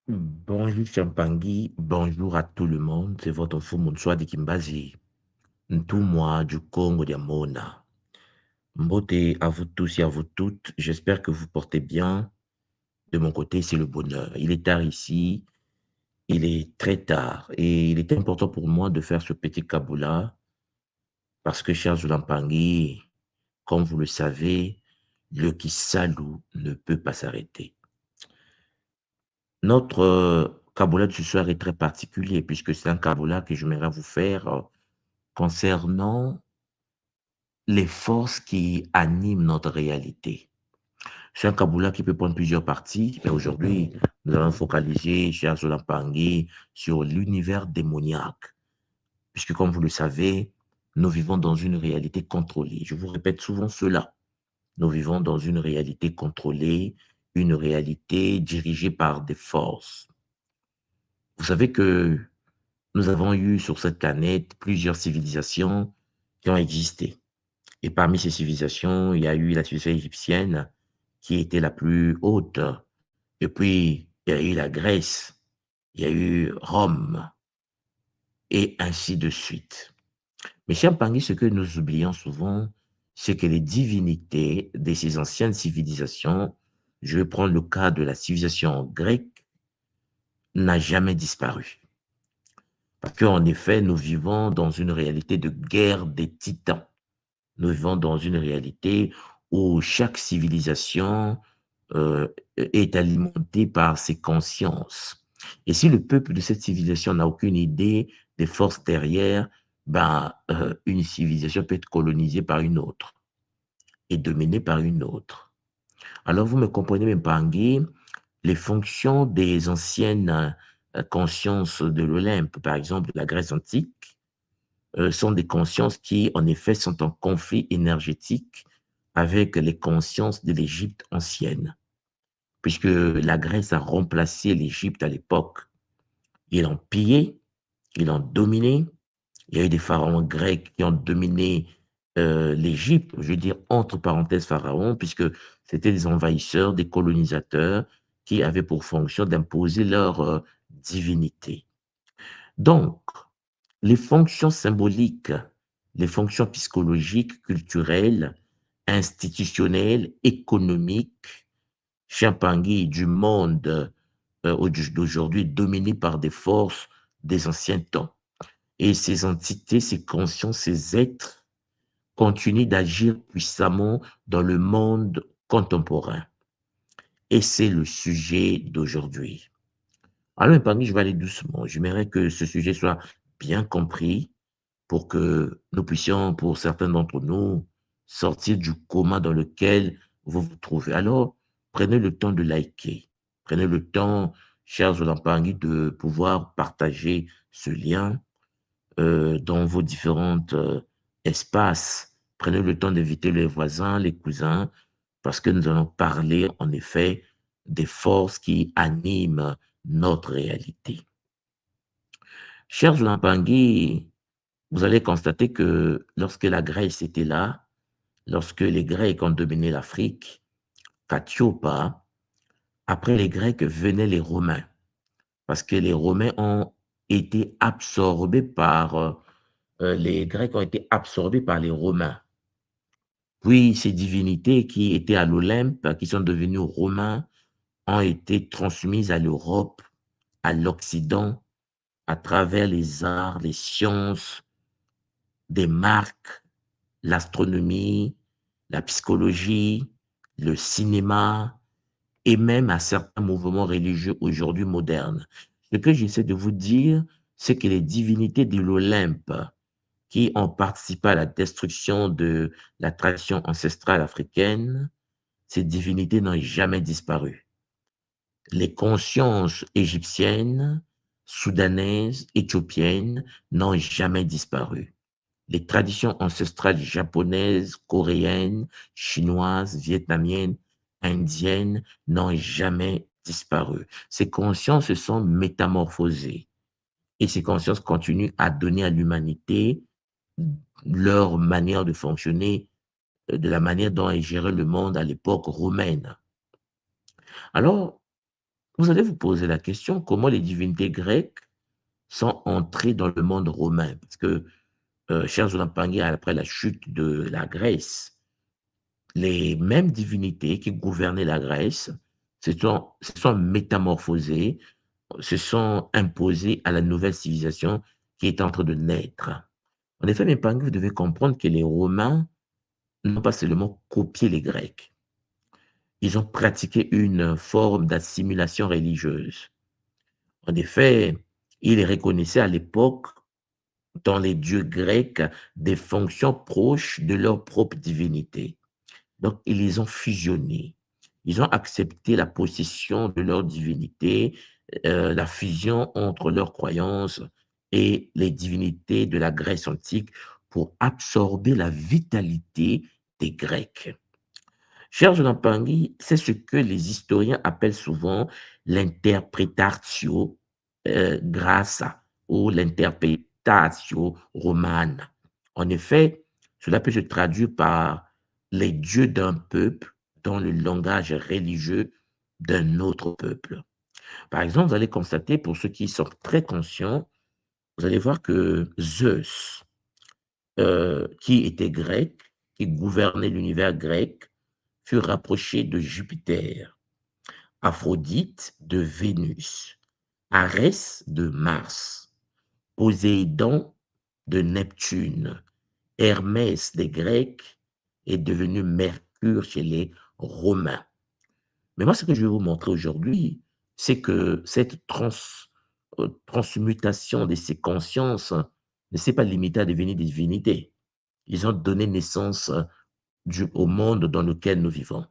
Bonjour Champangui, bonjour à tout le monde. C'est votre fou Monsoi de Kimbazi. Ntumwa du Congo d'Amona. Mbote à vous tous et à vous toutes. J'espère que vous portez bien. De mon côté, c'est le bonheur. Il est tard ici. Il est très tard. Et il est important pour moi de faire ce petit kaboula parce que, cher Zulampangui, comme vous le savez, le Kisalou ne peut pas s'arrêter. Notre kaboula de ce soir est très particulier puisque c'est un kaboula que j'aimerais vous faire concernant les forces qui animent notre réalité. C'est un kaboula qui peut prendre plusieurs parties, mais aujourd'hui, nous allons focaliser, cher Zolampangui, sur l'univers démoniaque, puisque comme vous le savez, nous vivons dans une réalité contrôlée. Je vous répète souvent cela. Nous vivons dans une réalité contrôlée, une réalité dirigée par des forces. Vous savez que nous avons eu sur cette planète plusieurs civilisations qui ont existé. Et parmi ces civilisations, il y a eu la civilisation égyptienne qui était la plus haute. Et puis, il y a eu la Grèce, il y a eu Rome, et ainsi de suite. Mais chers Pangui, ce que nous oublions souvent, c'est que les divinités de ces anciennes civilisations, je vais prendre le cas de la civilisation grecque, n'a jamais disparu. Parce qu'en effet, nous vivons dans une réalité de guerre des titans. Nous vivons dans une réalité où chaque civilisation est alimentée par ses consciences. Et si le peuple de cette civilisation n'a aucune idée des forces derrière, ben, une civilisation peut être colonisée par une autre et dominée par une autre. Alors, vous me comprenez, mes Bangui, les fonctions des anciennes consciences de l'Olympe, par exemple de la Grèce antique, sont des consciences qui, en effet, sont en conflit énergétique avec les consciences de l'Égypte ancienne, puisque la Grèce a remplacé l'Égypte à l'époque. Ils l'ont pillé, ils l'ont dominé. Il y a eu des pharaons grecs qui ont dominé l'Égypte, je veux dire entre parenthèses pharaons, puisque c'était des envahisseurs, des colonisateurs qui avaient pour fonction d'imposer leur divinité. Donc, les fonctions symboliques, les fonctions psychologiques, culturelles, institutionnelles, économiques, Champangui du monde d'aujourd'hui dominé par des forces des anciens temps. Et ces entités, ces consciences, ces êtres continuent d'agir puissamment dans le monde contemporain. Et c'est le sujet d'aujourd'hui. Alors, parmi, je vais aller doucement. J'aimerais que ce sujet soit bien compris pour que nous puissions, pour certains d'entre nous, sortir du coma dans lequel vous vous trouvez. Alors, prenez le temps de liker. Prenez le temps, chers Olampangui, de pouvoir partager ce lien dans vos différents espaces. Prenez le temps d'inviter les voisins, les cousins, parce que nous allons parler, en effet, des forces qui animent notre réalité. Chers Olampangui, vous allez constater que lorsque la Grèce était là, lorsque les Grecs ont dominé l'Afrique, Katiopa, après les Grecs venaient les Romains, parce que les Romains ont été absorbés par, les Grecs ont été absorbés par les Romains. Puis ces divinités qui étaient à l'Olympe, qui sont devenues Romains, ont été transmises à l'Europe, à l'Occident, à travers les arts, les sciences, des marques, l'astronomie, la psychologie, le cinéma et même à certains mouvements religieux aujourd'hui modernes. Ce que j'essaie de vous dire, c'est que les divinités de l'Olympe qui ont participé à la destruction de la tradition ancestrale africaine, ces divinités n'ont jamais disparu. Les consciences égyptiennes, soudanaises, éthiopiennes n'ont jamais disparu. Les traditions ancestrales japonaises, coréennes, chinoises, vietnamiennes, indiennes n'ont jamais disparu. Ces consciences se sont métamorphosées et ces consciences continuent à donner à l'humanité leur manière de fonctionner, de la manière dont est géré le monde à l'époque romaine. Alors, Vous allez vous poser la question, comment les divinités grecques sont entrées dans le monde romain? Parce que, cher Zolapangui, après la chute de la Grèce, les mêmes divinités qui gouvernaient la Grèce se sont métamorphosées, se sont imposées à la nouvelle civilisation qui est en train de naître. En effet, mes Pingui, vous devez comprendre que les Romains n'ont pas seulement copié les Grecs, ils ont pratiqué une forme d'assimilation religieuse. En effet, ils reconnaissaient à l'époque dans les dieux grecs des fonctions proches de leur propre divinité. Donc, ils les ont fusionnés. Ils ont accepté la possession de leur divinité, la fusion entre leurs croyances et les divinités de la Grèce antique pour absorber la vitalité des Grecs. Cher Jonathan Tanguy, c'est ce que les historiens appellent souvent l'interpretatio grassa ou l'interpretatio romana. En effet, cela peut se traduire par les dieux d'un peuple dans le langage religieux d'un autre peuple. Par exemple, vous allez constater, pour ceux qui sont très conscients, vous allez voir que Zeus, qui était grec, qui gouvernait l'univers grec, fut rapproché de Jupiter, Aphrodite de Vénus, Arès de Mars, Poséidon de Neptune, Hermès des Grecs est devenu Mercure chez les Romains. Mais moi, ce que je vais vous montrer aujourd'hui, c'est que cette transmutation de ces consciences ne s'est pas limitée à devenir des divinités. Ils ont donné naissance au monde dans lequel nous vivons.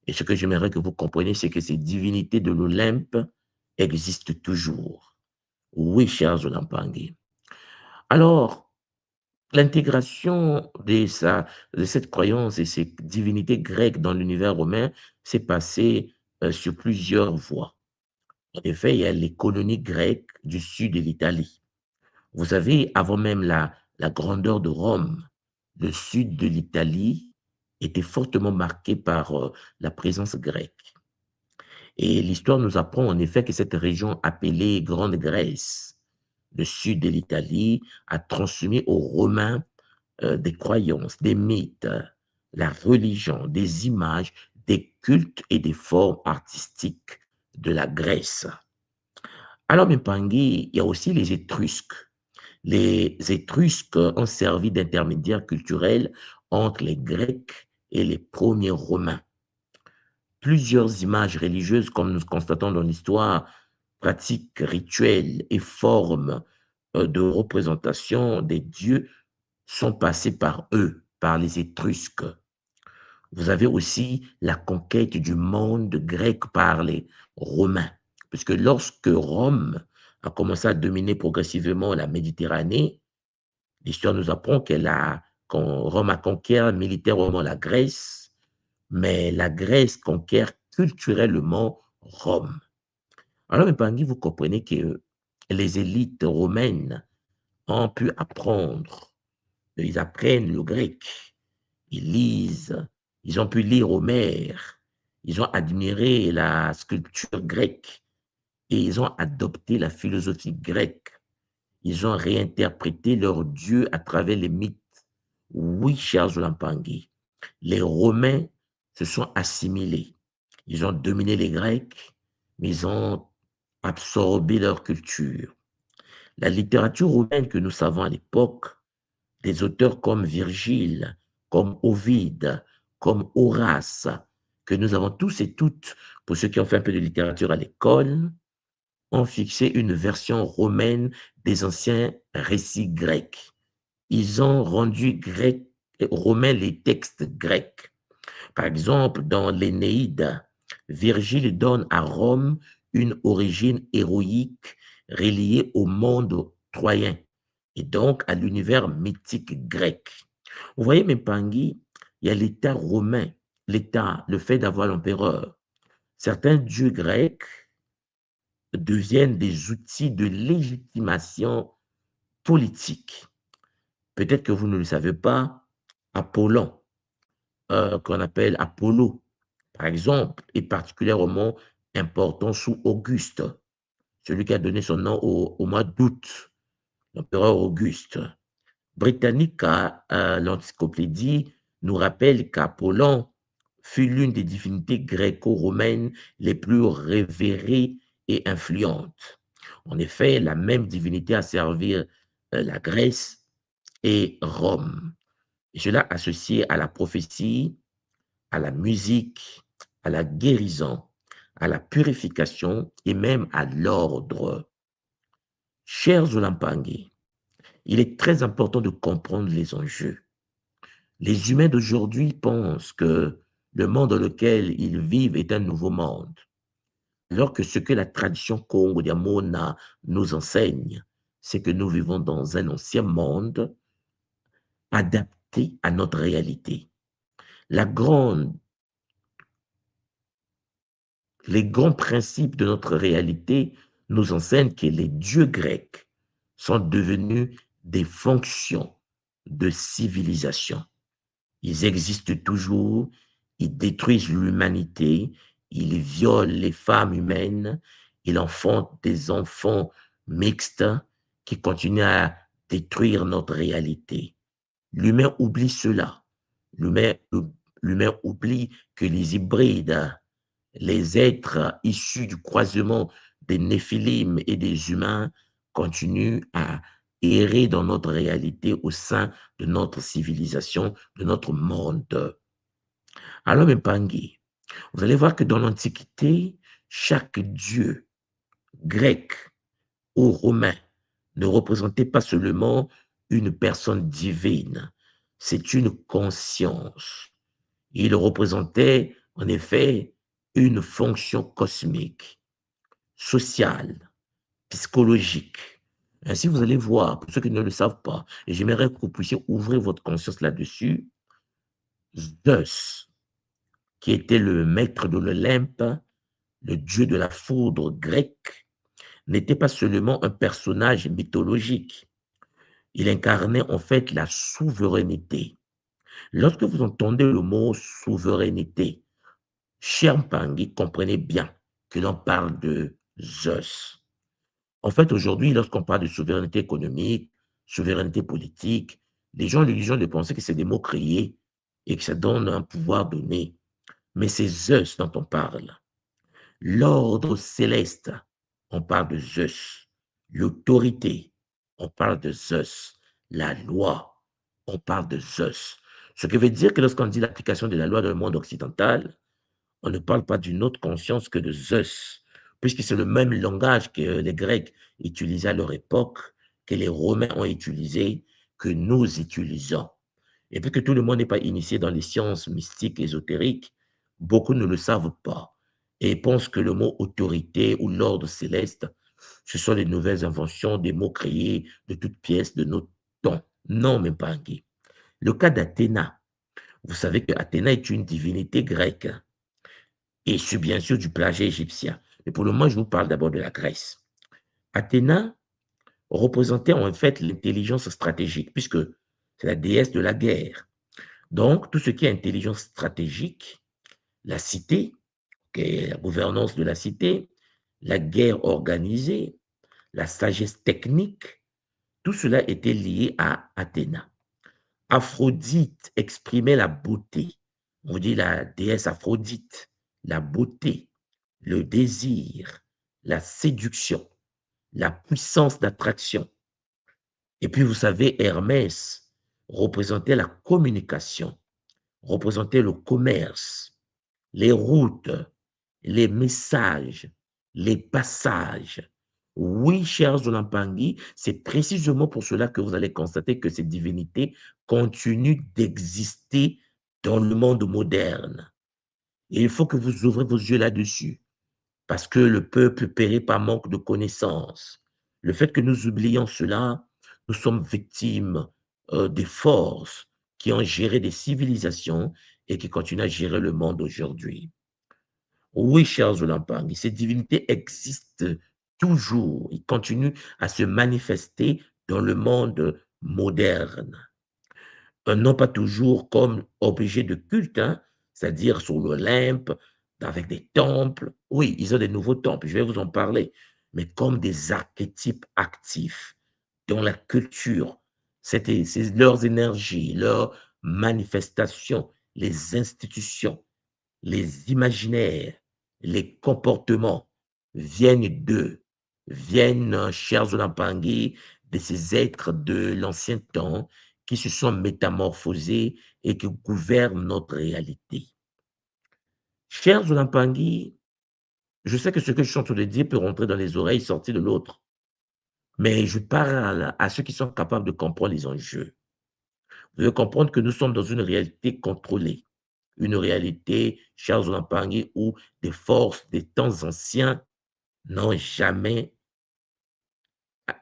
Et ce que j'aimerais que vous compreniez, c'est que ces divinités de l'Olympe existent toujours. Oui, cher Zolampangi. Alors, l'intégration de cette croyance et ces divinités grecques dans l'univers romain s'est passée sur plusieurs voies. En effet, il y a les colonies grecques du sud de l'Italie. Vous savez, avant même la grandeur de Rome, le sud de l'Italie était fortement marqué par la présence grecque. Et l'histoire nous apprend en effet que cette région appelée Grande Grèce, le sud de l'Italie, a transmis aux Romains des croyances, des mythes, la religion, des images, des cultes et des formes artistiques de la Grèce. Alors, Mipangui, il y a aussi les Étrusques. Les Étrusques ont servi d'intermédiaires culturels entre les Grecs et les premiers Romains. Plusieurs images religieuses, comme nous constatons dans l'histoire, pratiques rituelles et formes de représentation des dieux sont passées par eux, par les Étrusques. Vous avez aussi la conquête du monde grec par les Romains, puisque lorsque Rome a commencé à dominer progressivement la Méditerranée, l'histoire nous apprend quand Rome a conquis militairement la Grèce, mais la Grèce conquiert culturellement Rome. Alors, mes Pangui, vous comprenez que les élites romaines ont pu apprendre, ils apprennent le grec, ils lisent, ils ont pu lire Homère, ils ont admiré la sculpture grecque et ils ont adopté la philosophie grecque. Ils ont réinterprété leurs dieux à travers les mythes. Oui, cher Zolampangui, les Romains se sont assimilés. Ils ont dominé les Grecs, mais ils ont absorbé leur culture. La littérature romaine que nous savons à l'époque, des auteurs comme Virgile, comme Ovide, comme Horace, que nous avons tous et toutes, pour ceux qui ont fait un peu de littérature à l'école, ont fixé une version romaine des anciens récits grecs. Ils ont rendu romains les textes grecs. Par exemple, dans l'Énéide, Virgile donne à Rome une origine héroïque reliée au monde troyen et donc à l'univers mythique grec. Vous voyez, mes Pangui, il y a l'État romain, l'État, le fait d'avoir l'empereur. Certains dieux grecs deviennent des outils de légitimation politique. Peut-être que vous ne le savez pas, Apollon, qu'on appelle Apollo, par exemple, est particulièrement important sous Auguste, celui qui a donné son nom au mois d'août, l'empereur Auguste. Britannica, l'encyclopédie nous rappelle qu'Apollon fut l'une des divinités gréco-romaines les plus révérées et influentes. En effet, la même divinité a servi la Grèce et Rome. Et cela associé à la prophétie, à la musique, à la guérison, à la purification et même à l'ordre. Chers Olampangui, il est très important de comprendre les enjeux. Les humains d'aujourd'hui pensent que le monde dans lequel ils vivent est un nouveau monde, alors que ce que la tradition Congo Diamona nous enseigne, c'est que nous vivons dans un ancien monde adapté à notre réalité. La grande, les grands principes de notre réalité nous enseignent que les dieux grecs sont devenus des fonctions de civilisation. Ils existent toujours, ils détruisent l'humanité, ils violent les femmes humaines, ils enfantent des enfants mixtes qui continuent à détruire notre réalité. L'humain oublie cela. L'humain l'humain oublie que les hybrides, les êtres issus du croisement des Néphilim et des humains continuent à errer dans notre réalité au sein de notre civilisation, de notre monde. Alors, Mpangi, vous allez voir que dans l'Antiquité, chaque dieu grec ou romain ne représentait pas seulement une personne divine, c'est une conscience. Il représentait en effet une fonction cosmique, sociale, psychologique. Ainsi, vous allez voir, pour ceux qui ne le savent pas, et j'aimerais que vous puissiez ouvrir votre conscience là-dessus, Zeus, qui était le maître de l'Olympe, le dieu de la foudre grec, n'était pas seulement un personnage mythologique, il incarnait en fait la souveraineté. Lorsque vous entendez le mot souveraineté, cher Mpangui, comprenez bien que l'on parle de Zeus. En fait, aujourd'hui, lorsqu'on parle de souveraineté économique, souveraineté politique, les gens ont l'illusion de penser que c'est des mots créés et que ça donne un pouvoir donné. Mais c'est Zeus dont on parle. L'ordre céleste, on parle de Zeus. L'autorité, on parle de Zeus. La loi, on parle de Zeus. Ce qui veut dire que lorsqu'on dit l'application de la loi dans le monde occidental, on ne parle pas d'une autre conscience que de Zeus, puisque c'est le même langage que les Grecs utilisaient à leur époque, que les Romains ont utilisé, que nous utilisons. Et puisque tout le monde n'est pas initié dans les sciences mystiques, ésotériques, beaucoup ne le savent pas et pensent que le mot autorité ou l'ordre céleste, ce sont les nouvelles inventions, des mots créés de toutes pièces de notre temps. Non, mais pas Guy. Le cas d'Athéna. Vous savez que Athéna est une divinité grecque issue bien sûr du plagiat égyptien. Mais pour le moment, je vous parle d'abord de la Grèce. Athéna représentait en fait l'intelligence stratégique, puisque c'est la déesse de la guerre. Donc, tout ce qui est intelligence stratégique, la cité, la gouvernance de la cité, la guerre organisée, la sagesse technique, tout cela était lié à Athéna. Aphrodite exprimait la beauté. On dit la déesse Aphrodite, la beauté, le désir, la séduction, la puissance d'attraction. Et puis, vous savez, Hermès représentait la communication, représentait le commerce, les routes, les messages, les passages. Oui, chers Zolampangui, c'est précisément pour cela que vous allez constater que ces divinités continuent d'exister dans le monde moderne. Et il faut que vous ouvrez vos yeux là-dessus, parce que le peuple périt par manque de connaissances. Le fait que nous oublions cela, nous sommes victimes des forces qui ont géré des civilisations et qui continuent à gérer le monde aujourd'hui. Oui, chers Zolampang, ces divinités existent toujours. Ils continuent à se manifester dans le monde moderne. Non pas toujours comme objet de culte, hein, c'est-à-dire sur l'Olympe, avec des temples. Oui, ils ont des nouveaux temples, je vais vous en parler, mais comme des archétypes actifs dans la culture. C'est leurs énergies, leurs manifestations, les institutions, les imaginaires, les comportements viennent d'eux, viennent, chers Olampangi, de ces êtres de l'ancien temps qui se sont métamorphosés et qui gouvernent notre réalité. Chers Olampangi, je sais que ce que je suis en train de dire peut rentrer dans les oreilles, sortir de l'autre, mais je parle à ceux qui sont capables de comprendre les enjeux. Vous devez comprendre que nous sommes dans une réalité contrôlée, une réalité, chers Olampangi, où des forces des temps anciens n'ont jamais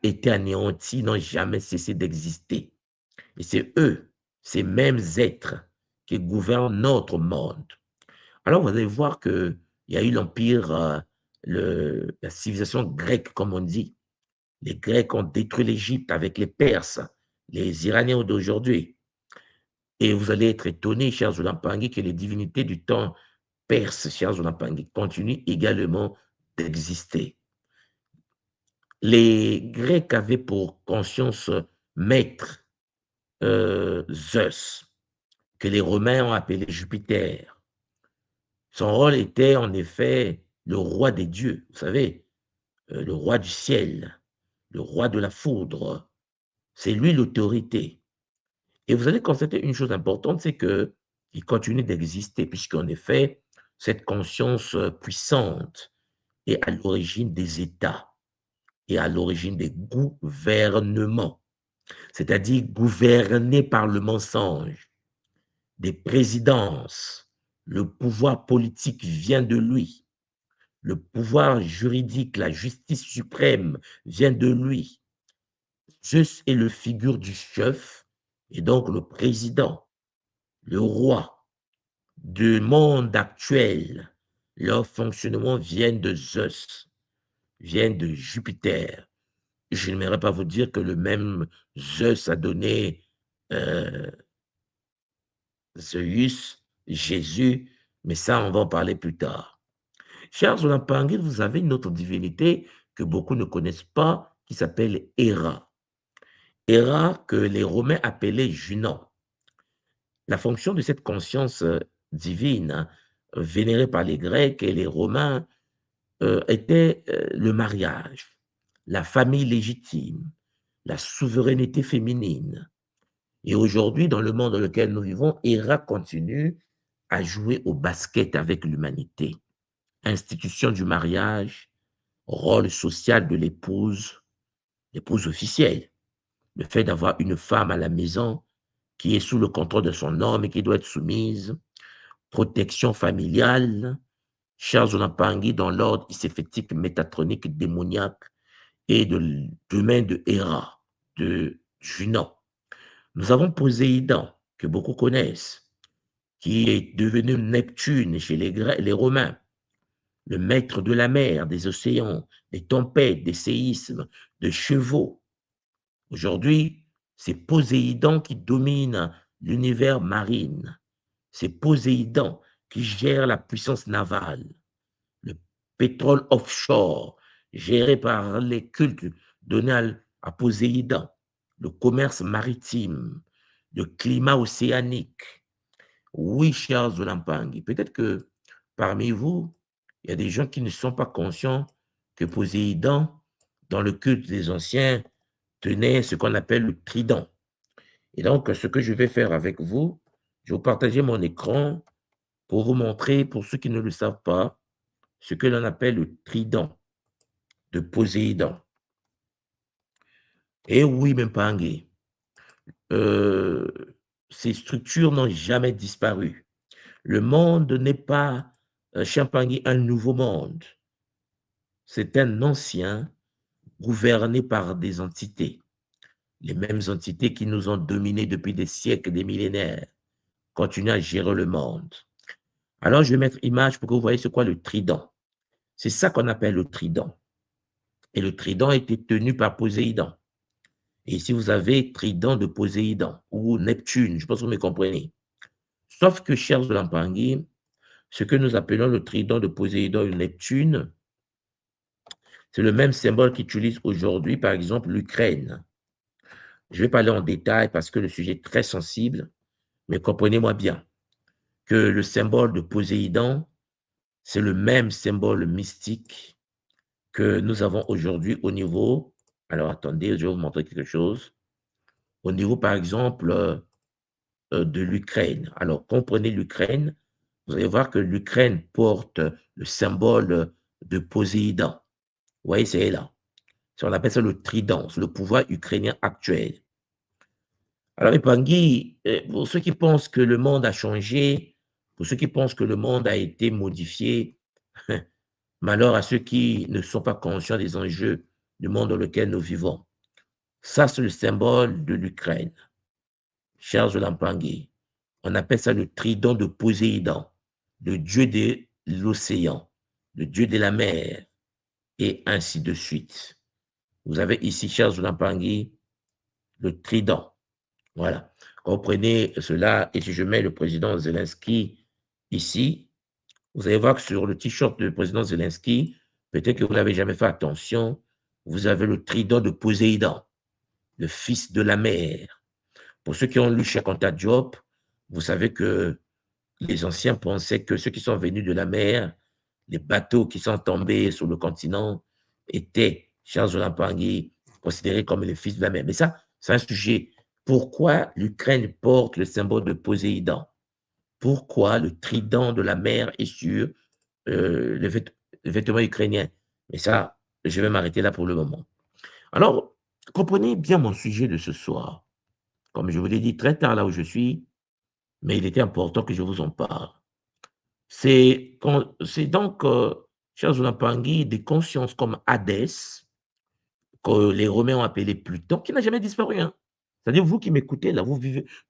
été anéanties, n'ont jamais cessé d'exister. Et c'est eux, ces mêmes êtres, qui gouvernent notre monde. Alors, vous allez voir qu'il y a eu l'empire, la civilisation grecque, comme on dit. Les Grecs ont détruit l'Égypte avec les Perses, les Iraniens d'aujourd'hui. Et vous allez être étonnés, chers Olampangi, que les divinités du temps perse, chers Olampangi, continuent également d'exister. Les Grecs avaient pour conscience maître Zeus, que les Romains ont appelé Jupiter. Son rôle était en effet le roi des dieux, vous savez, le roi du ciel, le roi de la foudre. C'est lui l'autorité. Et vous allez constater une chose importante, c'est qu'il continue d'exister, puisqu'en effet, cette conscience puissante est à l'origine des États et à l'origine des gouvernements, c'est-à-dire gouvernés par le mensonge, des présidences. Le pouvoir politique vient de lui. Le pouvoir juridique, la justice suprême vient de lui. Zeus est le figure du chef et donc le président, le roi du monde actuel. Leur fonctionnement vient de Zeus, vient de Jupiter. Je n'aimerais pas vous dire que le même Zeus a donné euh, Zeus, Jésus, mais ça, on va en parler plus tard. Chers Olampangi, vous avez une autre divinité que beaucoup ne connaissent pas, qui s'appelle Héra. Héra, que les Romains appelaient Junon. La fonction de cette conscience divine, hein, vénérée par les Grecs et les Romains, était le mariage, la famille légitime, la souveraineté féminine. Et aujourd'hui, dans le monde dans lequel nous vivons, Héra continue à jouer au basket avec l'humanité. Institution du mariage, rôle social de l'épouse officielle, le fait d'avoir une femme à la maison qui est sous le contrôle de son homme et qui doit être soumise, protection familiale, charge Olampangi dans l'ordre iséphétique métatronique démoniaque et de l'humain de Héra, de Junon. Nous avons Poséidon, que beaucoup connaissent, qui est devenu Neptune chez les Romains, le maître de la mer, des océans, des tempêtes, des séismes, de chevaux. Aujourd'hui, c'est Poséidon qui domine l'univers marine. C'est Poséidon qui gère la puissance navale, le pétrole offshore, géré par les cultes donnés à Poséidon, le commerce maritime, le climat océanique. Oui, chers Olampangi, peut-être que parmi vous, il y a des gens qui ne sont pas conscients que Poséidon, dans le culte des anciens, tenait ce qu'on appelle le trident. Et donc, ce que je vais faire avec vous, je vais vous partager mon écran pour vous montrer, pour ceux qui ne le savent pas, ce que l'on appelle le trident de Poséidon. Et oui, Mpangi, euh, ces structures n'ont jamais disparu. Le monde n'est pas, Champagny, un nouveau monde. C'est un ancien gouverné par des entités. Les mêmes entités qui nous ont dominés depuis des siècles, des millénaires, continuent à gérer le monde. Alors, je vais mettre image pour que vous voyez ce qu'est le trident. C'est ça qu'on appelle le trident. Et le trident était tenu par Poséidon. Et ici, vous avez trident de Poséidon ou Neptune, je pense que vous me comprenez. Sauf que, chers Lampangi, Ce que nous appelons le trident de Poséidon et Neptune, c'est le même symbole qu'utilise aujourd'hui, par exemple, l'Ukraine. Je vais pas aller en détail parce que le sujet est très sensible, mais comprenez-moi bien que le symbole de Poséidon, c'est le même symbole mystique que nous avons aujourd'hui au niveau, alors attendez, je vais vous montrer quelque chose, au niveau, par exemple, de l'Ukraine. Alors, comprenez l'Ukraine, vous allez voir que l'Ukraine porte le symbole de Poséidon. Vous voyez, c'est là. On appelle ça le trident, c'est le pouvoir ukrainien actuel. Alors, Epangui, pour ceux qui pensent que le monde a changé, pour ceux qui pensent que le monde a été modifié, malheur à ceux qui ne sont pas conscients des enjeux du monde dans lequel nous vivons. Ça, c'est le symbole de l'Ukraine. Cher Zolampangi, on appelle ça le trident de Poséidon, le dieu de l'océan, le dieu de la mer, et ainsi de suite. Vous avez ici, cher Zolampangi, le trident. Voilà. Comprenez cela, et si je mets le président Zelensky ici, vous allez voir que sur le t-shirt du président Zelensky, peut-être que vous n'avez jamais fait attention, vous avez le trident de Poséidon, le fils de la mer. Pour ceux qui ont lu Cheikh Anta Diop, vous savez que les anciens pensaient que ceux qui sont venus de la mer, les bateaux qui sont tombés sur le continent, étaient, Charles Olampangi, considérés comme les fils de la mer. Mais ça, c'est un sujet. Pourquoi l'Ukraine porte le symbole de Poséidon? Pourquoi le trident de la mer est sur les vêtements ukrainiens? Mais ça, je vais m'arrêter là pour le moment. Alors, comprenez bien mon sujet de ce soir. Comme je vous l'ai dit très tard là où je suis, mais il était important que je vous en parle. C'est donc, chers Olampangi, des consciences comme Hadès, que les Romains ont appelé Pluton, qui n'a jamais disparu, hein. C'est-à-dire, vous qui m'écoutez là,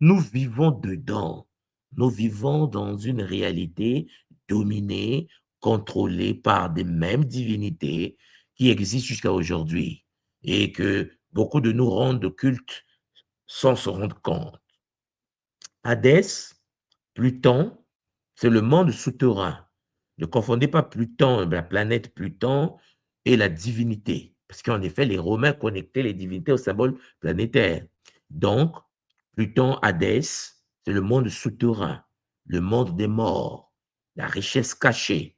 nous vivons dedans. Nous vivons dans une réalité dominée, contrôlée par des mêmes divinités qui existent jusqu'à aujourd'hui et que beaucoup de nous rendent culte sans se rendre compte. Hadès, Pluton, c'est le monde souterrain. Ne confondez pas Pluton, la planète Pluton et la divinité. Parce qu'en effet, les Romains connectaient les divinités au symbole planétaire. Donc, Pluton, Hadès, c'est le monde souterrain, le monde des morts, la richesse cachée.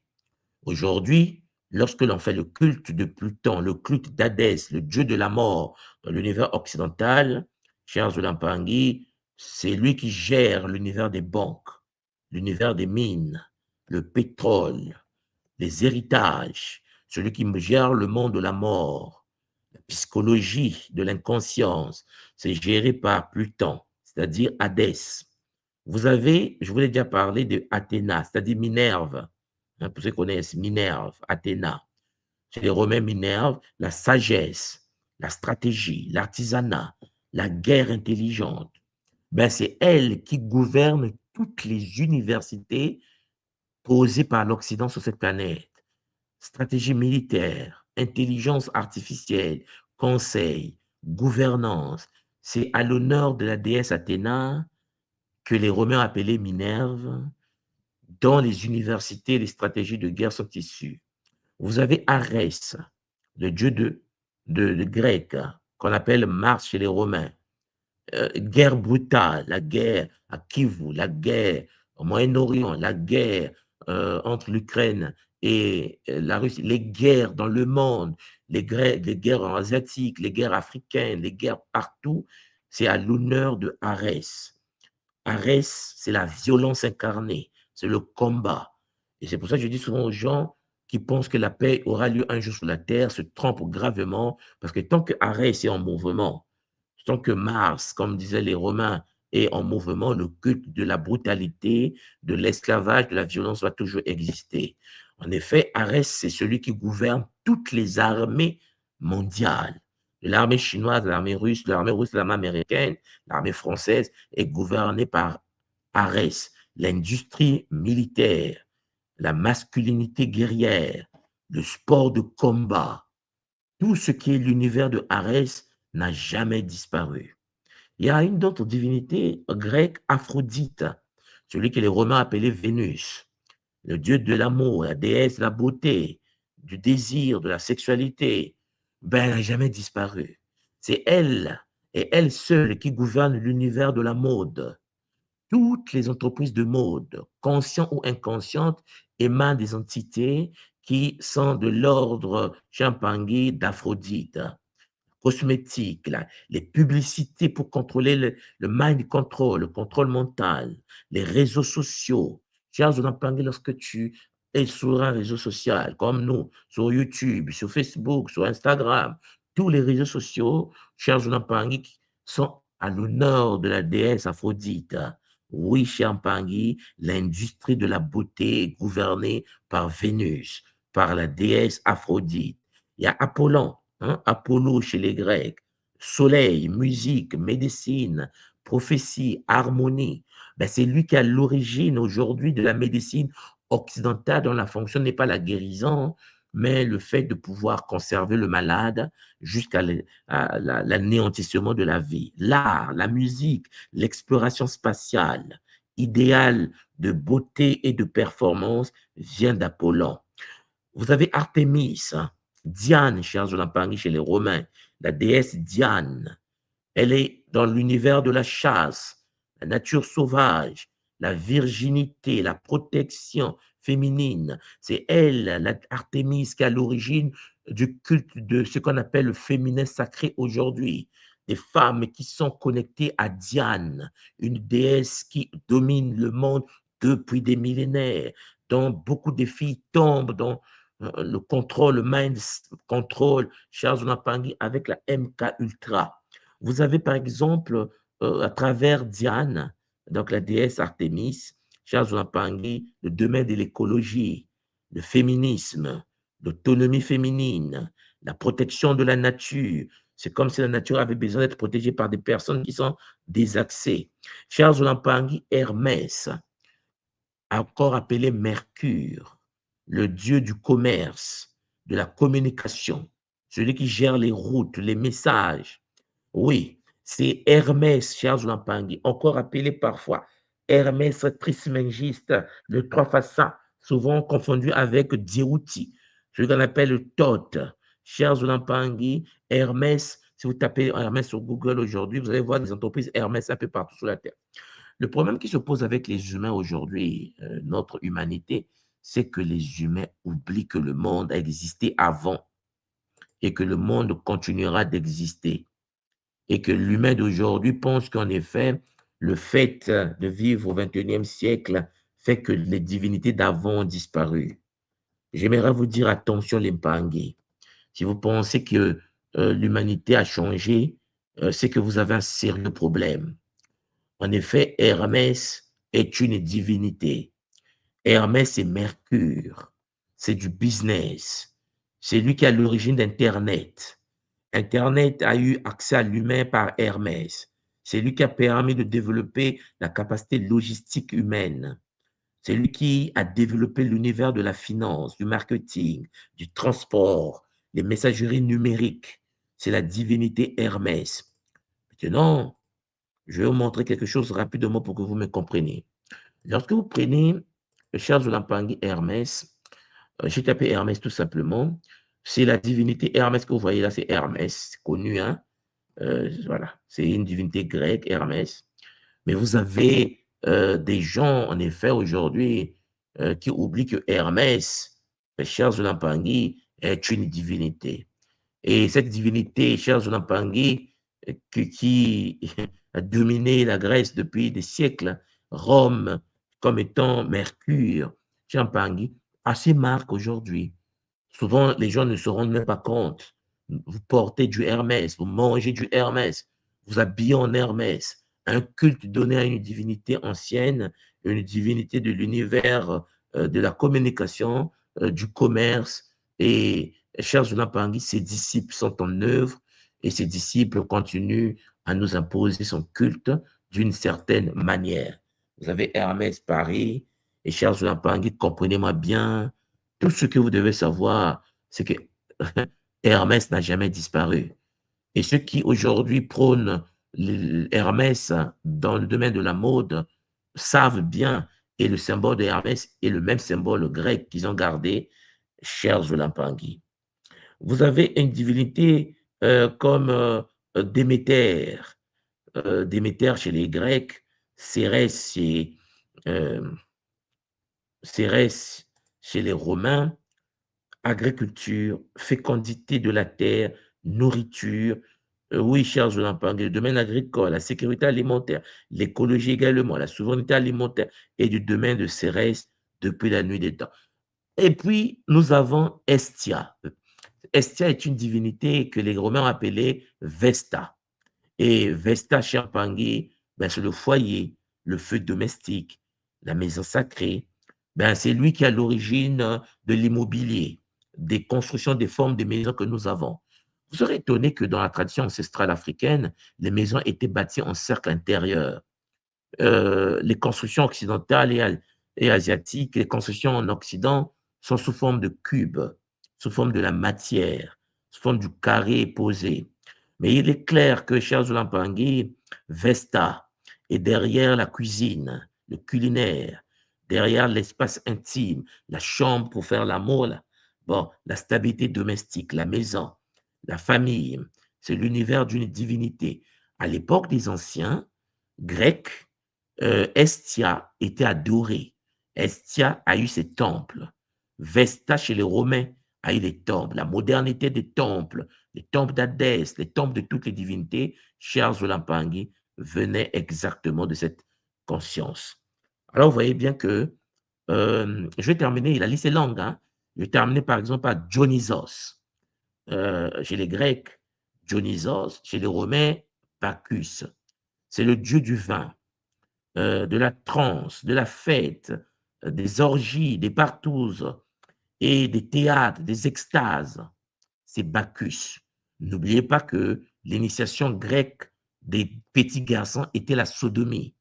Aujourd'hui, lorsque l'on fait le culte de Pluton, le culte d'Hadès, le dieu de la mort dans l'univers occidental, cher Zolampangi, c'est lui qui gère l'univers des banques, l'univers des mines, le pétrole, les héritages, celui qui gère le monde de la mort, la psychologie de l'inconscience, c'est géré par Pluton, c'est-à-dire Hadès. Vous avez, je vous l'ai déjà parlé de Athéna, c'est-à-dire Minerve. Hein, pour ceux qui connaissent Minerve, Athéna. Chez les Romains, Minerve, la sagesse, la stratégie, l'artisanat, la guerre intelligente. Ben, c'est elle qui gouverne toutes les universités posées par l'Occident sur cette planète. Stratégie militaire, intelligence artificielle, conseil, gouvernance. C'est à l'honneur de la déesse Athéna que les Romains appelaient Minerve, dont les universités et les stratégies de guerre sont issues. Vous avez Arès, le dieu de grec, qu'on appelle Mars chez les Romains. Guerre brutale, la guerre à Kivu, la guerre au Moyen-Orient, la guerre entre l'Ukraine et la Russie, les guerres dans le monde, les guerres asiatiques, les guerres africaines, les guerres partout, c'est à l'honneur de Arès. Arès, c'est la violence incarnée, c'est le combat. Et c'est pour ça que je dis souvent aux gens qui pensent que la paix aura lieu un jour sur la terre, se trompent gravement, parce que tant que Arès est en mouvement, tant que Mars, comme disaient les Romains, est en mouvement, le culte de la brutalité, de l'esclavage, de la violence va toujours exister. En effet, Arès, c'est celui qui gouverne toutes les armées mondiales. L'armée chinoise, l'armée russe, l'armée américaine, l'armée française est gouvernée par Arès. L'industrie militaire, la masculinité guerrière, le sport de combat, tout ce qui est l'univers de Arès n'a jamais disparu. Il y a une autre divinité grecque, Aphrodite, celui que les Romains appelaient Vénus. le dieu de l'amour, la déesse de la beauté, du désir, de la sexualité, ben, elle n'a jamais disparu. C'est elle et elle seule qui gouverne l'univers de la mode. Toutes les entreprises de mode, conscientes ou inconscientes, émanent des entités qui sont de l'ordre Champangui d'Aphrodite. Cosmétiques, les publicités pour contrôler le mind control, le contrôle mental, les réseaux sociaux. Charles Onampangé, lorsque tu es sur un réseau social, comme nous, sur YouTube, sur Facebook, sur Instagram, tous les réseaux sociaux, Charles Onampangé, sont à l'honneur de la déesse Aphrodite. Oui, Champangui, l'industrie de la beauté est gouvernée par Vénus, par la déesse Aphrodite. Il y a Apollon, hein, Apollo chez les Grecs, soleil, musique, médecine, prophétie, harmonie. Ben, c'est lui qui a l'origine aujourd'hui de la médecine occidentale dont la fonction n'est pas la guérison, mais le fait de pouvoir conserver le malade jusqu'à l'anéantissement de la vie. L'art, la musique, l'exploration spatiale, idéal de beauté et de performance vient d'Apollon. Vous avez Artémis, hein, Diane, chers Olampangui, chez les Romains, la déesse Diane. Elle est dans l'univers de la chasse, la nature sauvage, la virginité, la protection féminine. C'est elle, Artémis, qui est à l'origine du culte de ce qu'on appelle le féminin sacré aujourd'hui. Des femmes qui sont connectées à Diane, une déesse qui domine le monde depuis des millénaires, dont beaucoup de filles tombent dans le contrôle, le mind control, Charles Napangi, avec la MK Ultra. Vous avez par exemple, à travers Diane, donc la déesse Artémis, Charles Napangi, le domaine de l'écologie, le féminisme, l'autonomie féminine, la protection de la nature. C'est comme si la nature avait besoin d'être protégée par des personnes qui sont désaxées. Charles Napangi, Hermès, encore appelé Mercure, le dieu du commerce, de la communication, celui qui gère les routes, les messages. Oui, c'est Hermès, Charles Lampangui, encore appelé parfois Hermès Trismégiste, le trois façades, souvent confondu avec Djibouti, celui qu'on appelle le Thoth. Charles Lampangui, Hermès, si vous tapez Hermès sur Google aujourd'hui, vous allez voir des entreprises Hermès un peu partout sur la Terre. Le problème qui se pose avec les humains aujourd'hui, notre humanité, c'est que les humains oublient que le monde a existé avant et que le monde continuera d'exister. Et que l'humain d'aujourd'hui pense qu'en effet, le fait de vivre au XXIe siècle fait que les divinités d'avant ont disparu. J'aimerais vous dire attention les Mpangé. Si vous pensez que l'humanité a changé, c'est que vous avez un sérieux problème. En effet, Hermès est une divinité. Hermès est Mercure. C'est du business. C'est lui qui a l'origine d'Internet. Internet a eu accès à l'humain par Hermès. C'est lui qui a permis de développer la capacité logistique humaine. C'est lui qui a développé l'univers de la finance, du marketing, du transport, les messageries numériques. C'est la divinité Hermès. Maintenant, je vais vous montrer quelque chose rapidement pour que vous me compreniez. Lorsque vous prenez Charles Lampangi Hermès, j'ai tapé Hermès tout simplement, c'est la divinité Hermès que vous voyez là, c'est Hermès, c'est connu, hein? Voilà, c'est une divinité grecque, Hermès. Mais vous avez des gens, en effet, aujourd'hui, qui oublient que Hermès, Charles Lampangi, est une divinité. Et cette divinité, Charles Lampangi, qui a dominé la Grèce depuis des siècles, Rome comme étant Mercure, Champangui, a ses marques aujourd'hui. Souvent, les gens ne se rendent même pas compte. Vous portez du Hermès, vous mangez du Hermès, vous habillez en Hermès. Un culte donné à une divinité ancienne, une divinité de l'univers, de la communication, du commerce. Et Charles Nampangui, ses disciples sont en œuvre et ses disciples continuent à nous imposer son culte d'une certaine manière. Vous avez Hermès Paris et Charles Nampangui, comprenez-moi bien, tout ce que vous devez savoir, c'est que Hermès n'a jamais disparu. Et ceux qui aujourd'hui prônent Hermès dans le domaine de la mode savent bien et le symbole de Hermès est le même symbole grec qu'ils ont gardé, cher Zolampangui. Vous avez une divinité comme Déméter. Déméter chez les Grecs, Cérès chez, euh, Cérès chez les Romains, agriculture, fécondité de la terre, nourriture. Oui, cher Jonathan, le domaine agricole, la sécurité alimentaire, l'écologie également, la souveraineté alimentaire et du domaine de Cérès depuis la nuit des temps. Et puis, nous avons Estia. Estia est une divinité que les Romains appelaient Vesta. Et Vesta Champangui, ben, c'est le foyer, le feu domestique, la maison sacrée. Ben, c'est lui qui est à l'origine de l'immobilier, des constructions, des formes des maisons que nous avons. Vous serez étonné que dans la tradition ancestrale africaine, les maisons étaient bâties en cercle intérieur. Les constructions occidentales et asiatiques, les constructions en Occident sont sous forme de cubes, sous forme de la matière, sous forme du carré posé. Mais il est clair que Charles Lampangui, Vesta est derrière la cuisine, le culinaire, derrière l'espace intime, la chambre pour faire l'amour, bon, la stabilité domestique, la maison, la famille. C'est l'univers d'une divinité. À l'époque des anciens Grecs, Estia était adorée. Estia a eu ses temples. Vesta chez les Romains a eu des temples. La modernité des temples, les temples d'Hadès, les temples de toutes les divinités, cher Zolampangui, venaient exactement de cette conscience. Alors, vous voyez bien que je vais terminer, la liste est longue, hein? Je vais terminer par exemple par Dionysos. Chez les Grecs, Dionysos, chez les Romains, Bacchus. C'est le dieu du vin, de la transe, de la fête, des orgies, des partouzes et des théâtres, des extases. C'est Bacchus. N'oubliez pas que l'initiation grecque des petits garçons était la sodomie.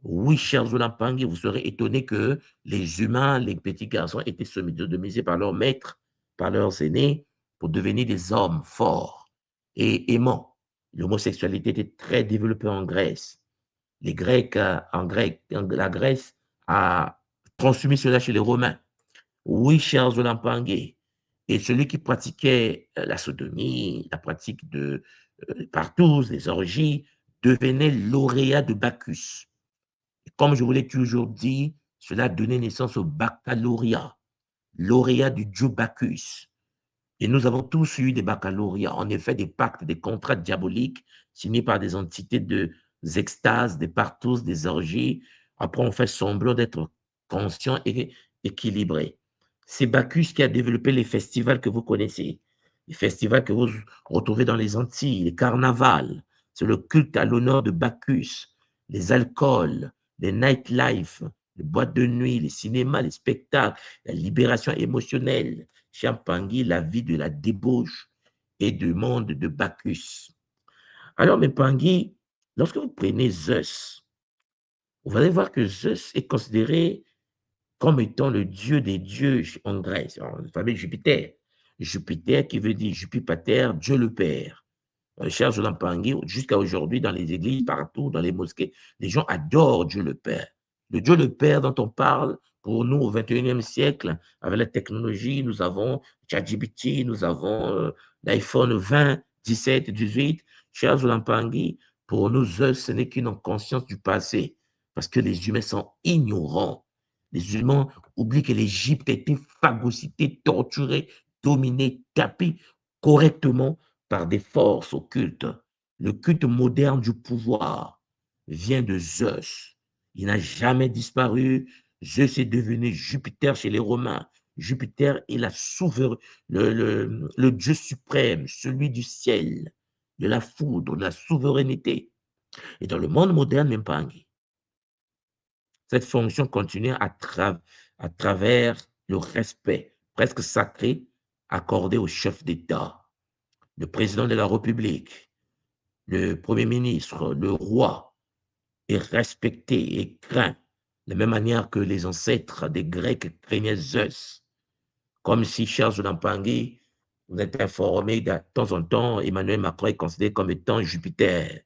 Oui, cher Zolampangui, vous serez étonné que les humains, les petits garçons, étaient sodomisés par leurs maîtres, par leurs aînés, pour devenir des hommes forts et aimants. L'homosexualité était très développée en Grèce. Les Grecs, la Grèce a transmis cela chez les Romains. Oui, cher Zolampangui. Et celui qui pratiquait la sodomie, la pratique de partous, des orgies, devenait lauréat de Bacchus. Comme je vous l'ai toujours dit, cela donnait naissance au baccalauréat, lauréat du dieu Bacchus. Et nous avons tous eu des baccalauréats, en effet, des pactes, des contrats diaboliques signés par des entités de extases, des partous, des orgies. Après, on fait semblant d'être conscient et équilibré. C'est Bacchus qui a développé les festivals que vous connaissez, les festivals que vous retrouvez dans les Antilles, les carnavals. C'est le culte à l'honneur de Bacchus, les alcools, les nightlife, les boîtes de nuit, les cinémas, les spectacles, la libération émotionnelle. Champangui, la vie de la débauche et du monde de Bacchus. Alors, mes Pangui, lorsque vous prenez Zeus, vous allez voir que Zeus est considéré comme étant le dieu des dieux en Grèce, en famille Jupiter. Jupiter qui veut dire Jupipater, Dieu le Père. Cher Zolampangui, jusqu'à aujourd'hui, dans les églises, partout, dans les mosquées, les gens adorent Dieu le Père. Le Dieu le Père dont on parle, pour nous, au XXIe siècle, avec la technologie, nous avons ChatGPT, nous avons l'iPhone 20, 17, 18. Cher Zolampangui, pour nous, ce n'est qu'une conscience du passé, parce que les humains sont ignorants. Les humains oublient que l'Égypte a été phagocytée, torturée, dominée, tapée correctement par des forces occultes. Le culte moderne du pouvoir vient de Zeus. Il n'a jamais disparu. Zeus est devenu Jupiter chez les Romains. Jupiter est le Dieu suprême, celui du ciel, de la foudre, de la souveraineté. Et dans le monde moderne, même pas, cette fonction continue à travers le respect presque sacré accordé au chef d'État, le président de la République, le Premier ministre, le roi est respecté et craint de la même manière que les ancêtres des Grecs craignaient Zeus. Comme si Charles Lampangui, vous êtes informé de temps en temps, Emmanuel Macron est considéré comme étant Jupiter.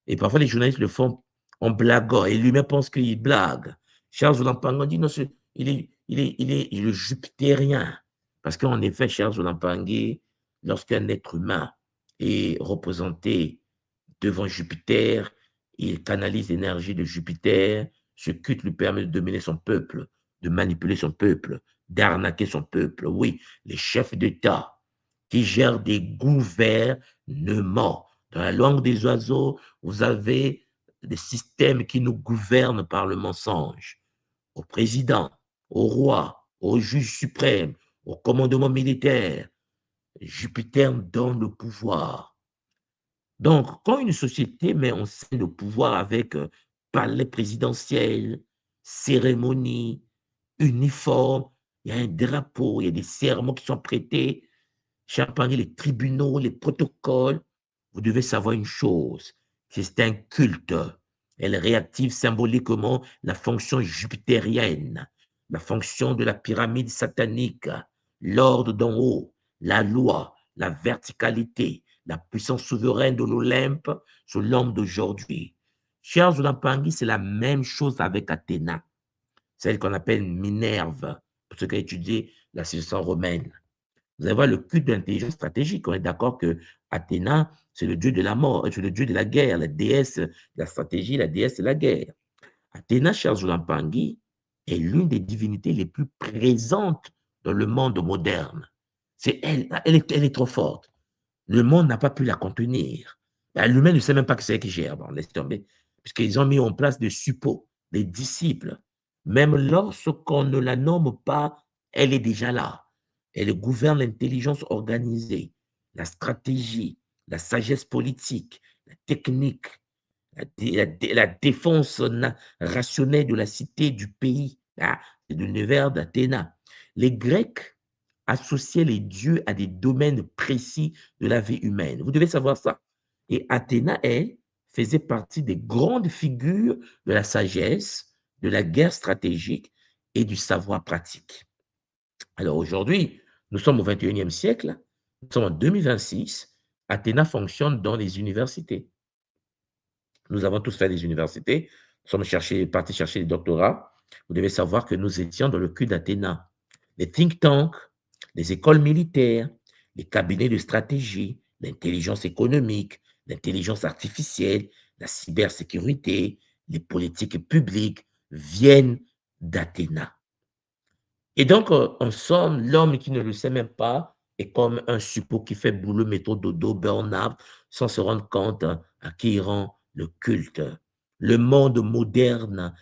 Et parfois, les journalistes le font en blaguant et lui-même pense qu'il blague. Charles Lampangue dit non, il est le jupitérien. Parce qu'en effet, Charles Lampangue, lorsqu'un être humain est représenté devant Jupiter, il canalise l'énergie de Jupiter. Ce culte lui permet de dominer son peuple, de manipuler son peuple, d'arnaquer son peuple. Oui, les chefs d'État qui gèrent des gouvernements. Dans la langue des oiseaux, vous avez des systèmes qui nous gouvernent par le mensonge. Au président, au roi, au juge suprême, au commandement militaire, Jupiter donne le pouvoir. Donc, quand une société met en scène le pouvoir avec palais présidentiel, cérémonie, uniforme, il y a un drapeau, il y a des serments qui sont prêtés, champagne, les tribunaux, les protocoles, vous devez savoir une chose, c'est un culte. Elle réactive symboliquement la fonction jupitérienne, la fonction de la pyramide satanique, l'ordre d'en haut, la loi, la verticalité, la puissance souveraine de l'Olympe sur l'homme d'aujourd'hui. Charles Lampangi, c'est la même chose avec Athéna, celle qu'on appelle Minerve, pour ceux qui ont étudié la civilisation romaine. Vous allez voir le culte de l'intelligence stratégique. On est d'accord que Athéna, c'est le dieu de la mort, c'est le dieu de la guerre, la déesse de la stratégie, la déesse de la guerre. Athéna Charles-Lampangi est l'une des divinités les plus présentes dans le monde moderne. C'est elle, elle est trop forte. Le monde n'a pas pu la contenir. L'humain ne sait même pas que c'est elle qui gère. Bon, laisse tomber. Puisqu'ils ont mis en place des suppôts, des disciples. Même lorsqu'on ne la nomme pas, elle est déjà là. Elle gouverne l'intelligence organisée, la stratégie, la sagesse politique, la technique, la défense rationnelle de la cité, du pays, de l'univers d'Athéna. Les Grecs associaient les dieux à des domaines précis de la vie humaine. Vous devez savoir ça. Et Athéna, elle, faisait partie des grandes figures de la sagesse, de la guerre stratégique et du savoir pratique. Alors aujourd'hui, nous sommes au 21e siècle, nous sommes en 2026, Athéna fonctionne dans les universités. Nous avons tous fait des universités, nous sommes partis chercher des doctorats. Vous devez savoir que nous étions dans le cul d'Athéna. Les think tanks, les écoles militaires, les cabinets de stratégie, l'intelligence économique, l'intelligence artificielle, la cybersécurité, les politiques publiques viennent d'Athéna. Et donc, en somme, l'homme qui ne le sait même pas est comme un suppôt qui fait boulot, métro, dodo, burn-out, sans se rendre compte à qui il rend le culte. Le monde moderne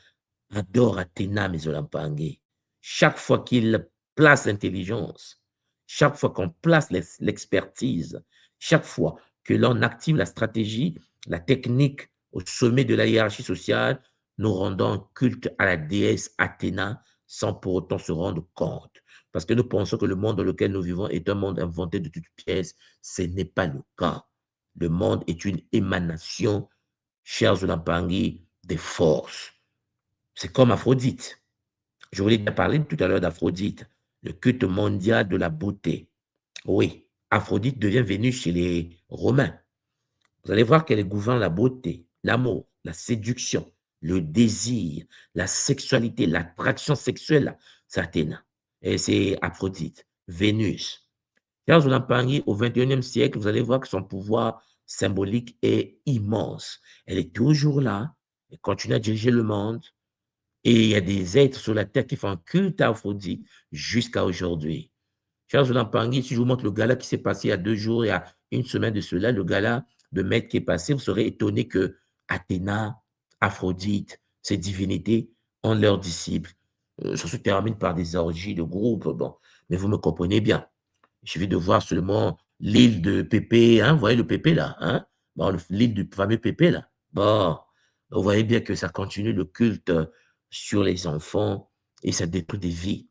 adore Athéna Mesolampangue. Chaque fois qu'il place l'intelligence, chaque fois qu'on place l'expertise, chaque fois que l'on active la stratégie, la technique au sommet de la hiérarchie sociale, nous rendons culte à la déesse Athéna sans pour autant se rendre compte. Parce que nous pensons que le monde dans lequel nous vivons est un monde inventé de toutes pièces. Ce n'est pas le cas. Le monde est une émanation, chers Zulampangui, des forces. C'est comme Aphrodite. Je voulais déjà parler tout à l'heure d'Aphrodite, le culte mondial de la beauté. Oui, Aphrodite devient Vénus chez les Romains. Vous allez voir qu'elle gouverne la beauté, l'amour, la séduction, le désir, la sexualité, l'attraction sexuelle, c'est Athéna. Et c'est Aphrodite, Vénus. Quand vous l'empargnez au 21e siècle, vous allez voir que son pouvoir symbolique est immense. Elle est toujours là, elle continue à diriger le monde, et il y a des êtres sur la terre qui font un culte à Aphrodite jusqu'à aujourd'hui. Charles Lampangui, si je vous montre le gala qui s'est passé il y a 2 jours, il y a une semaine de cela, le gala de maître qui est passé, vous serez étonné que Athéna, Aphrodite, ces divinités ont leurs disciples. Ça se termine par des orgies de groupe, bon, mais vous me comprenez bien. Il suffit de voir seulement l'île de Pépé, hein, vous voyez le Pépé là, hein, bon, l'île du fameux Pépé là. Bon, vous voyez bien que ça continue le culte sur les enfants et ça détruit des vies.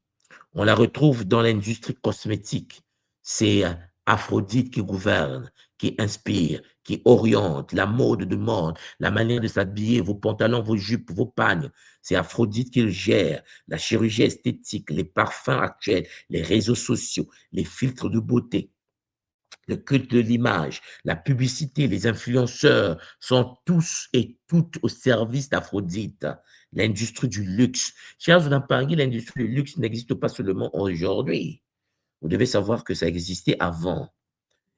On la retrouve dans l'industrie cosmétique. C'est Aphrodite qui gouverne, qui inspire, qui oriente la mode de monde, la manière de s'habiller, vos pantalons, vos jupes, vos pagnes. C'est Aphrodite qui le gère. La chirurgie esthétique, les parfums actuels, les réseaux sociaux, les filtres de beauté. le culte de l'image, la publicité, les influenceurs sont tous et toutes au service d'Aphrodite, l'industrie du luxe. Chers Pangui, l'industrie du luxe n'existe pas seulement aujourd'hui. Vous devez savoir que ça existait avant.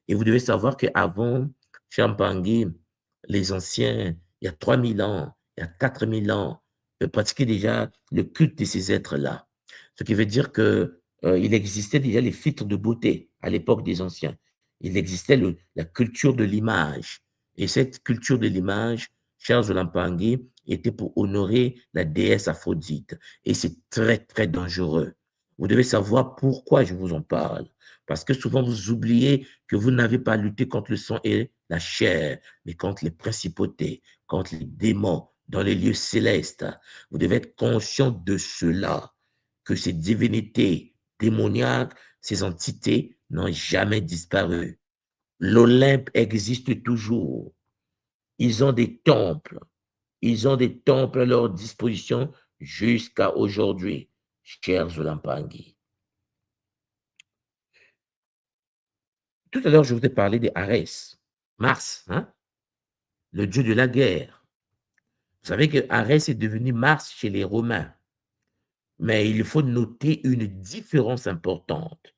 Et vous devez savoir qu'avant, Champangui, les anciens, il y a 3000 ans, il y a 4000 ans, pratiquaient déjà le culte de ces êtres-là. Ce qui veut dire que il existait déjà les filtres de beauté à l'époque des anciens. Il existait la culture de l'image. Et cette culture de l'image, Charles Lampangui, était pour honorer la déesse Aphrodite. Et c'est très, très dangereux. Vous devez savoir pourquoi je vous en parle. Parce que souvent, vous oubliez que vous n'avez pas lutté contre le sang et la chair, mais contre les principautés, contre les démons dans les lieux célestes. Vous devez être conscient de cela, que ces divinités démoniaques, ces entités n'ont jamais disparu. L'Olympe existe toujours. Ils ont des temples. Ils ont des temples à leur disposition jusqu'à aujourd'hui, chers Olampangui. Tout à l'heure, je vous ai parlé des Arès, Mars, hein, le dieu de la guerre. Vous savez que Arès est devenu Mars chez les Romains, mais il faut noter une différence importante,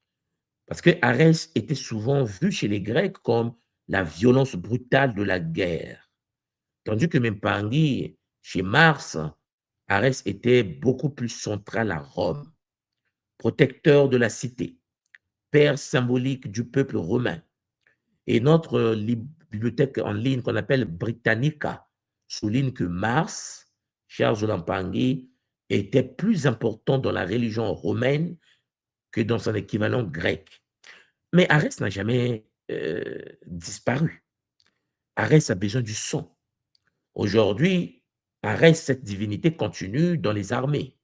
parce que Arès était souvent vu chez les Grecs comme la violence brutale de la guerre, tandis que Mempangui, chez Mars, Arès était beaucoup plus central à Rome, protecteur de la cité, père symbolique du peuple romain. Et notre bibliothèque en ligne qu'on appelle Britannica souligne que Mars, Charles Lampangui, était plus important dans la religion romaine que dans son équivalent grec. Mais Arès n'a jamais disparu. Arès a besoin du sang. Aujourd'hui, Arès, cette divinité, continue dans les armées.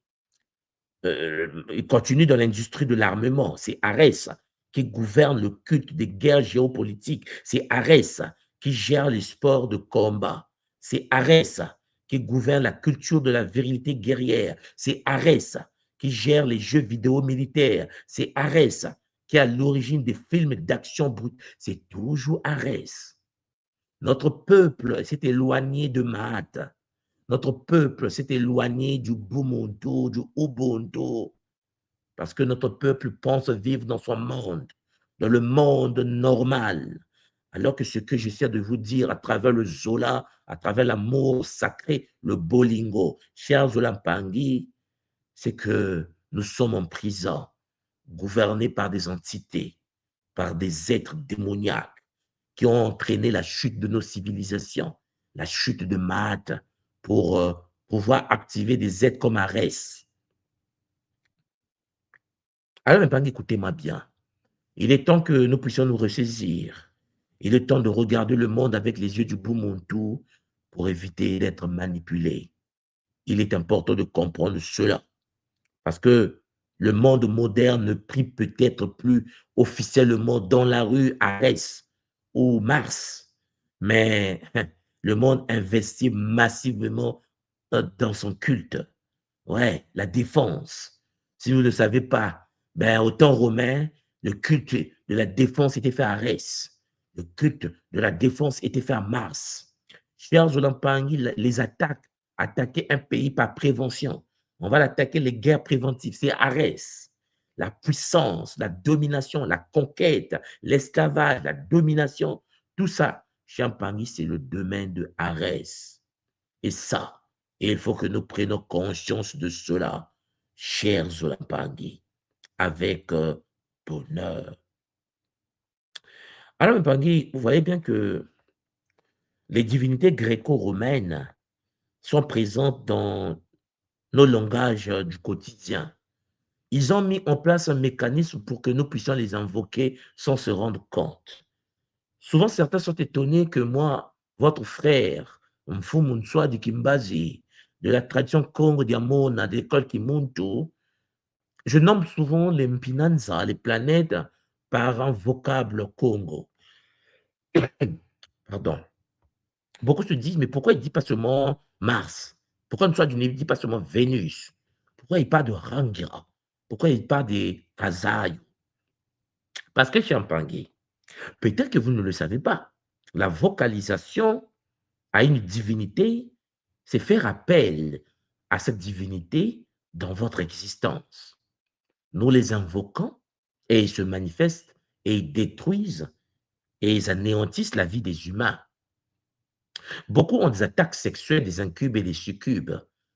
Il continue dans l'industrie de l'armement. C'est Arès qui gouverne le culte des guerres géopolitiques. C'est Arès qui gère les sports de combat. C'est Arès qui gouverne la culture de la virilité guerrière. C'est Arès qui gère les jeux vidéo militaires. C'est Arès qui est à l'origine des films d'action brute. C'est toujours Arès. Notre peuple s'est éloigné de Mahat. Notre peuple s'est éloigné du Bumuntu, du Ubuntu, parce que notre peuple pense vivre dans son monde, dans le monde normal. Alors que ce que j'essaie de vous dire à travers le Zola, à travers l'amour sacré, le Bolingo, cher Zola Mpangui, c'est que nous sommes en prison, gouvernés par des entités, par des êtres démoniaques qui ont entraîné la chute de nos civilisations, la chute de Maat, pour pouvoir activer des êtres comme Arès. Alors, maintenant, écoutez-moi bien. Il est temps que nous puissions nous ressaisir. Il est temps de regarder le monde avec les yeux du Bumuntu pour éviter d'être manipulé. Il est important de comprendre cela parce que le monde moderne ne prie peut-être plus officiellement dans la rue Arès ou Mars, mais le monde investit massivement dans son culte. Ouais, la défense. Si vous ne le savez pas, ben, au temps romain, le culte de la défense était fait à Arès. Le culte de la défense était fait à Mars. Chers Olampangui, les attaques, attaquer un pays par prévention. On va l'attaquer les guerres préventives, c'est Arès. La puissance, la domination, la conquête, l'esclavage, la domination, tout ça, Champagny, c'est le domaine de Arès. Et ça, il faut que nous prenions conscience de cela, chers Olampangui, avec bonheur. Alors, Mpangui, vous voyez bien que les divinités gréco-romaines sont présentes dans nos langages du quotidien. Ils ont mis en place un mécanisme pour que nous puissions les invoquer sans se rendre compte. Souvent, certains sont étonnés que moi, votre frère, Mfumuntswa de Kimbazi, de la tradition Congo Diamona, de l'école Kimuntu, je nomme souvent les Mpinanza, les planètes, par un vocable Congo. Pardon. Beaucoup se disent, mais pourquoi il ne dit pas seulement Mars? Pourquoi il ne dit pas seulement Vénus? Pourquoi il parle de Rangira? Pourquoi il parle des Kazaï? Parce que Champangui, Peut-être que vous ne le savez pas. La vocalisation à une divinité, c'est faire appel à cette divinité dans votre existence. Nous les invoquons et ils se manifestent et ils détruisent et ils anéantissent la vie des humains. Beaucoup ont des attaques sexuelles des incubes et des succubes.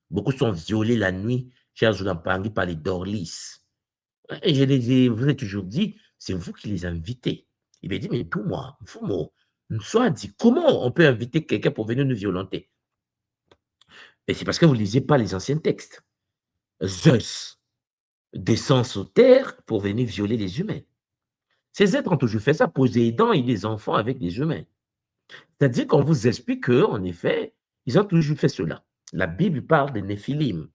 Beaucoup sont violés la nuit, chers Zulampangui, par les dorlis. Et vous ai toujours dit, c'est vous qui les invitez. Il m'a dit, mais pour moi, Fumo, nous soit dit, comment on peut inviter quelqu'un pour venir nous violenter? Et c'est parce que vous ne lisez pas les anciens textes. Zeus descend sur terre pour venir violer les humains. Ces êtres ont toujours fait ça, Poséidon et des enfants avec des humains. C'est-à-dire qu'on vous explique qu'en effet, ils ont toujours fait cela. La Bible parle des Néphilim,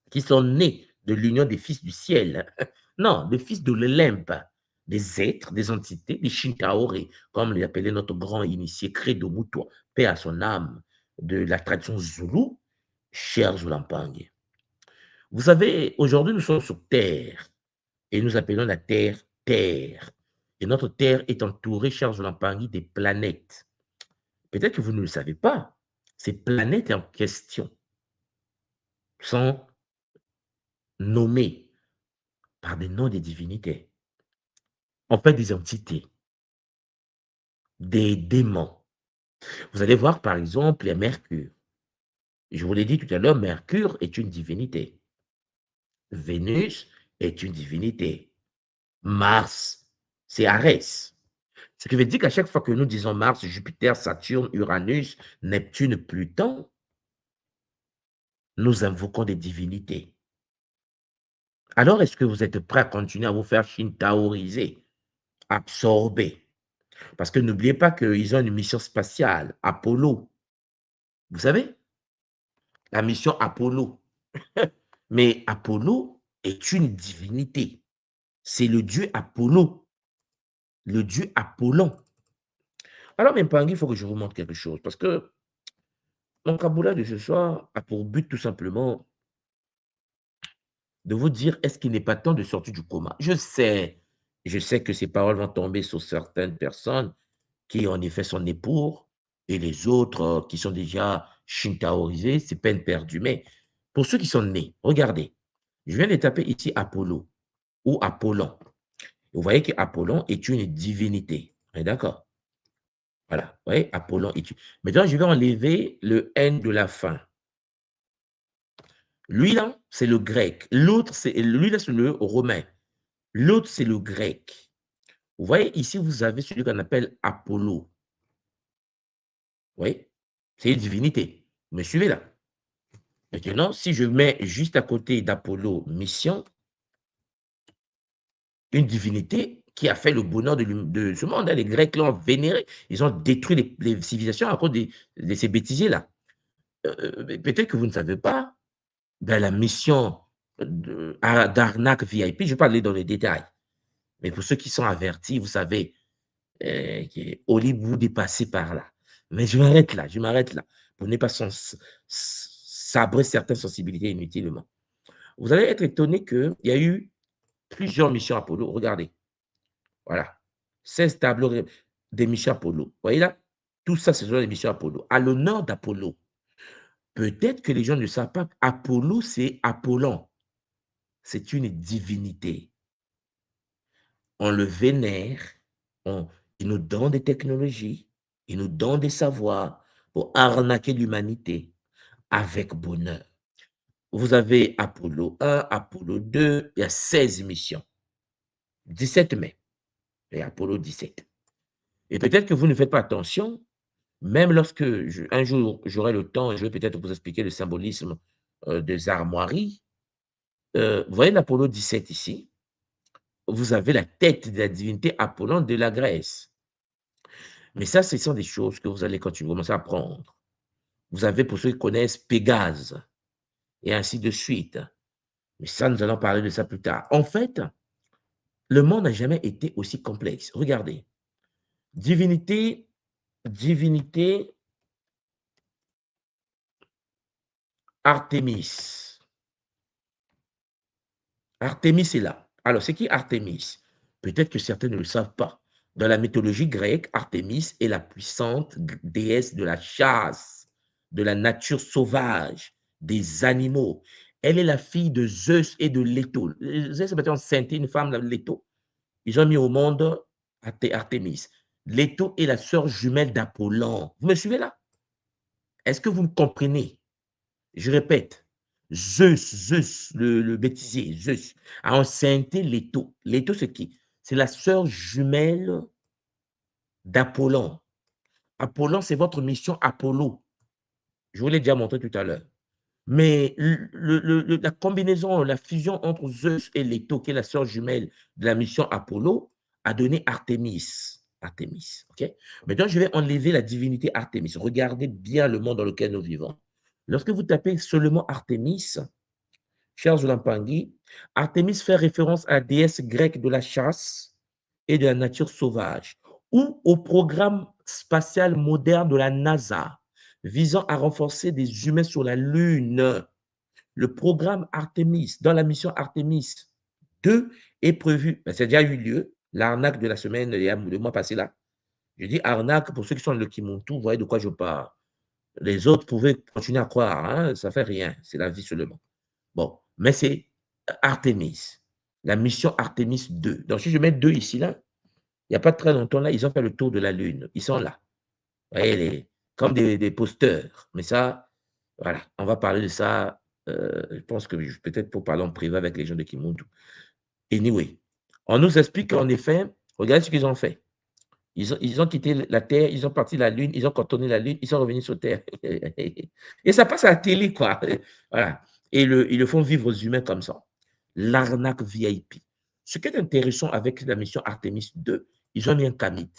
qui sont nés de l'union des fils du ciel. Non, des fils de l'Olympe, des êtres, des entités, des Shinkaore, comme l'appelait notre grand initié Credo Mutua, paix à son âme, de la tradition Zoulou, cher Zulampang. Vous savez, aujourd'hui, nous sommes sur Terre, et nous appelons la Terre Terre. Et notre Terre est entourée, cher Zulampang, des planètes. Peut-être que vous ne le savez pas. Ces planètes en question sont nommées par des noms des divinités, en fait des entités, des démons. Vous allez voir par exemple Mercure. Je vous l'ai dit tout à l'heure, Mercure est une divinité. Vénus est une divinité. Mars, c'est Arès. Ce qui veut dire qu'à chaque fois que nous disons Mars, Jupiter, Saturne, Uranus, Neptune, Pluton, nous invoquons des divinités. Alors, est-ce que vous êtes prêt à continuer à vous faire shintaoriser, absorber? Parce que n'oubliez pas qu'ils ont une mission spatiale, Apollo. Vous savez, la mission Apollo. Mais Apollo est une divinité. C'est le dieu Apollo, le dieu Apollon. Alors, même Pangui, il faut que je vous montre quelque chose. Parce que mon Kaboula de ce soir a pour but tout simplement de vous dire, est-ce qu'il n'est pas temps de sortir du coma? Je sais que ces paroles vont tomber sur certaines personnes qui en effet sont nés pour, et les autres qui sont déjà shintaorisés, c'est peine perdue. Mais pour ceux qui sont nés, regardez, je viens de taper ici Apollo ou Apollon. Vous voyez qu'Apollon est une divinité. On est d'accord? Voilà. Vous voyez, Apollon est une. Maintenant, je vais enlever le N de la fin. Lui, là, c'est le grec. L'autre, lui, là, c'est le romain. L'autre, c'est le grec. Vous voyez, ici, vous avez celui qu'on appelle Apollo. Vous voyez? C'est une divinité. Vous me suivez là? Maintenant, si je mets juste à côté d'Apollo mission, une divinité qui a fait le bonheur de ce monde, hein. Les Grecs l'ont vénéré. Ils ont détruit les civilisations à cause de ces bêtisiers-là. Peut-être que vous ne savez pas, dans la mission d'arnaque VIP, je ne vais pas aller dans les détails, mais pour ceux qui sont avertis, vous savez, que Hollywood est passé par là. Mais je m'arrête là, pour ne pas sabrer certaines sensibilités inutilement. Vous allez être étonné qu'il y a eu plusieurs missions Apollo. Regardez, voilà, 16 tableaux des missions Apollo. Vous voyez là? Tout ça, ce sont des missions Apollo. À l'honneur d'Apollo, peut-être que les gens ne savent pas qu'Apollo, c'est Apollon. C'est une divinité. On le vénère, il nous donne des technologies, il nous donne des savoirs pour arnaquer l'humanité avec bonheur. Vous avez Apollo 1, Apollo 2, il y a 16 missions. 17 mai et Apollo 17. Et peut-être que vous ne faites pas attention, même lorsque un jour j'aurai le temps et je vais peut-être vous expliquer le symbolisme des armoiries. Vous voyez l'Apollo 17 ici, vous avez la tête de la divinité Apollon de la Grèce. Mais ça, ce sont des choses que vous allez continuer, commencer à apprendre. Vous avez, pour ceux qui connaissent, Pégase, et ainsi de suite. Mais ça, nous allons parler de ça plus tard. En fait, le monde n'a jamais été aussi complexe. Regardez, divinité, divinité, Artémis. Artémis est là. Alors, c'est qui Artémis? Peut-être que certains ne le savent pas. Dans la mythologie grecque, Artémis est la puissante déesse de la chasse, de la nature sauvage, des animaux. Elle est la fille de Zeus et de Leto. Zeus a enceinté une femme, Leto. Ils ont mis au monde Artémis. Leto est la sœur jumelle d'Apollon. Vous me suivez là? Est-ce que vous me comprenez? Je répète, Zeus, le bêtisier, Zeus, a enceinté Leto. Leto, c'est qui? C'est la sœur jumelle d'Apollon. Apollon, c'est votre mission Apollo. Je vous l'ai déjà montré tout à l'heure. Mais la combinaison, la fusion entre Zeus et Leto, qui est la sœur jumelle de la mission Apollo, a donné Artémis. Artémis, ok? Maintenant, je vais enlever la divinité Artémis. Regardez bien le monde dans lequel nous vivons. Lorsque vous tapez seulement Artémis, cher Zulampangui, Artémis fait référence à la déesse grecque de la chasse et de la nature sauvage, ou au programme spatial moderne de la NASA, visant à renforcer des humains sur la Lune. Le programme Artemis, dans la mission Artemis 2, est prévu, ça a déjà eu lieu, l'arnaque de la semaine, le mois passé là. Je dis arnaque pour ceux qui sont dans le Kimuntu, vous voyez de quoi je parle. Les autres pouvaient continuer à croire, hein, ça ne fait rien, c'est la vie seulement. Bon, mais c'est Artemis, la mission Artemis 2. Donc, si je mets 2 ici, là, il n'y a pas très longtemps, là, ils ont fait le tour de la Lune. Ils sont là. Vous voyez, comme des posteurs. Mais ça, voilà, on va parler de ça. Je pense que peut-être pour parler en privé avec les gens de Kimuntu. Anyway, on nous explique qu'en effet, regardez ce qu'ils ont fait. Ils ont quitté la Terre, ils ont parti la Lune, ils ont contourné la Lune, ils sont revenus sur Terre. Et ça passe à la télé, quoi. Voilà. Et ils le font vivre aux humains comme ça. L'arnaque VIP. Ce qui est intéressant avec la mission Artemis 2, ils ont mis un kamit.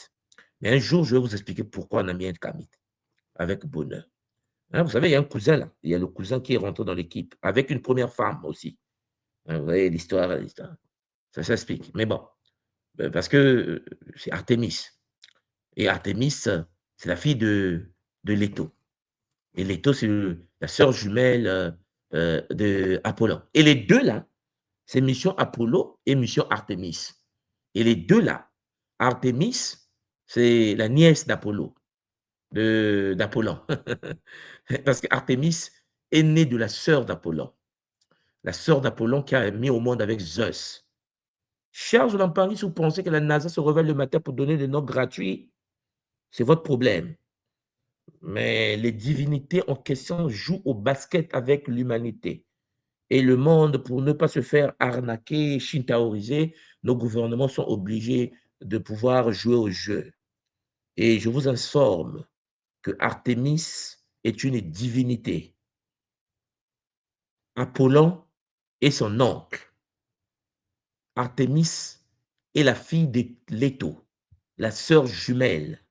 Mais un jour, je vais vous expliquer pourquoi on a mis un kamit. Avec bonheur. Hein, vous savez, il y a un cousin là. Il y a le cousin qui est rentré dans l'équipe, avec une première femme aussi. Hein, vous voyez l'histoire, l'histoire. Ça s'explique. Mais bon, parce que c'est Artemis. Et Artemis, c'est la fille de Leto. Et Leto, c'est la sœur jumelle de Apollon. Et les deux là, c'est mission Apollo et mission Artemis. Et les deux là, Artemis, c'est la nièce d'Apollo, d'Apollon. Parce qu'Artemis est née de la sœur d'Apollon. La sœur d'Apollon qui a mis au monde avec Zeus. Chers Olamparis, si vous pensez que la NASA se réveille le matin pour donner des noms gratuits, c'est votre problème. Mais les divinités en question jouent au basket avec l'humanité. Et le monde, pour ne pas se faire arnaquer, shintaoriser, nos gouvernements sont obligés de pouvoir jouer au jeu. Et je vous informe que Artémis est une divinité. Apollon est son oncle. Artémis est la fille de Leto, la sœur jumelle,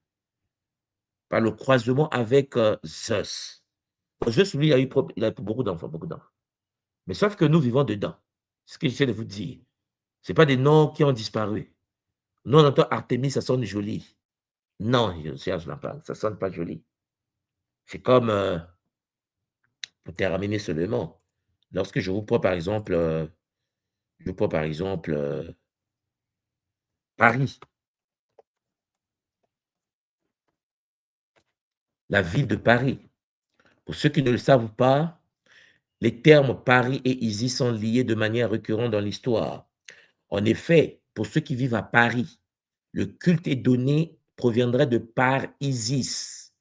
par le croisement avec Zeus. Zeus, lui, il a eu beaucoup d'enfants, beaucoup d'enfants. Mais sauf que nous vivons dedans. Ce que j'essaie de vous dire. Ce pas des noms qui ont disparu. Nous, on entend Artémis, ça sonne joli. Non, je n'en parle, ça ne sonne pas joli. C'est comme, pour terminer seulement, lorsque je vous prends par exemple, Paris, la ville de Paris. Pour ceux qui ne le savent pas, les termes Paris et Isis sont liés de manière récurrente dans l'histoire. En effet, pour ceux qui vivent à Paris, le culte est donné proviendrait de Par Isis,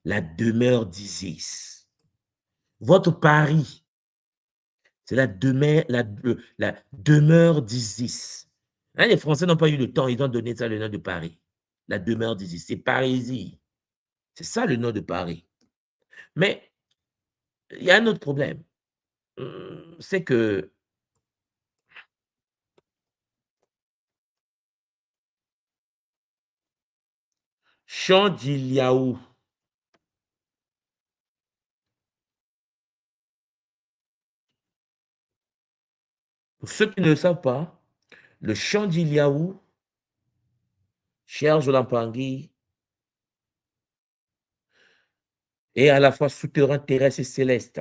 la demeure d'Isis. Votre Paris, c'est la demeure d'Isis. Hein, les Français n'ont pas eu le temps, ils ont donné ça le nom de Paris. La demeure d'Isis, c'est Parisie. C'est ça le nom de Paris. Mais il y a un autre problème. C'est que Chandiliaou, pour ceux qui ne le savent pas, le Chandiliaou, cher Jolampangui, est à la fois souterrain, terrestre et céleste.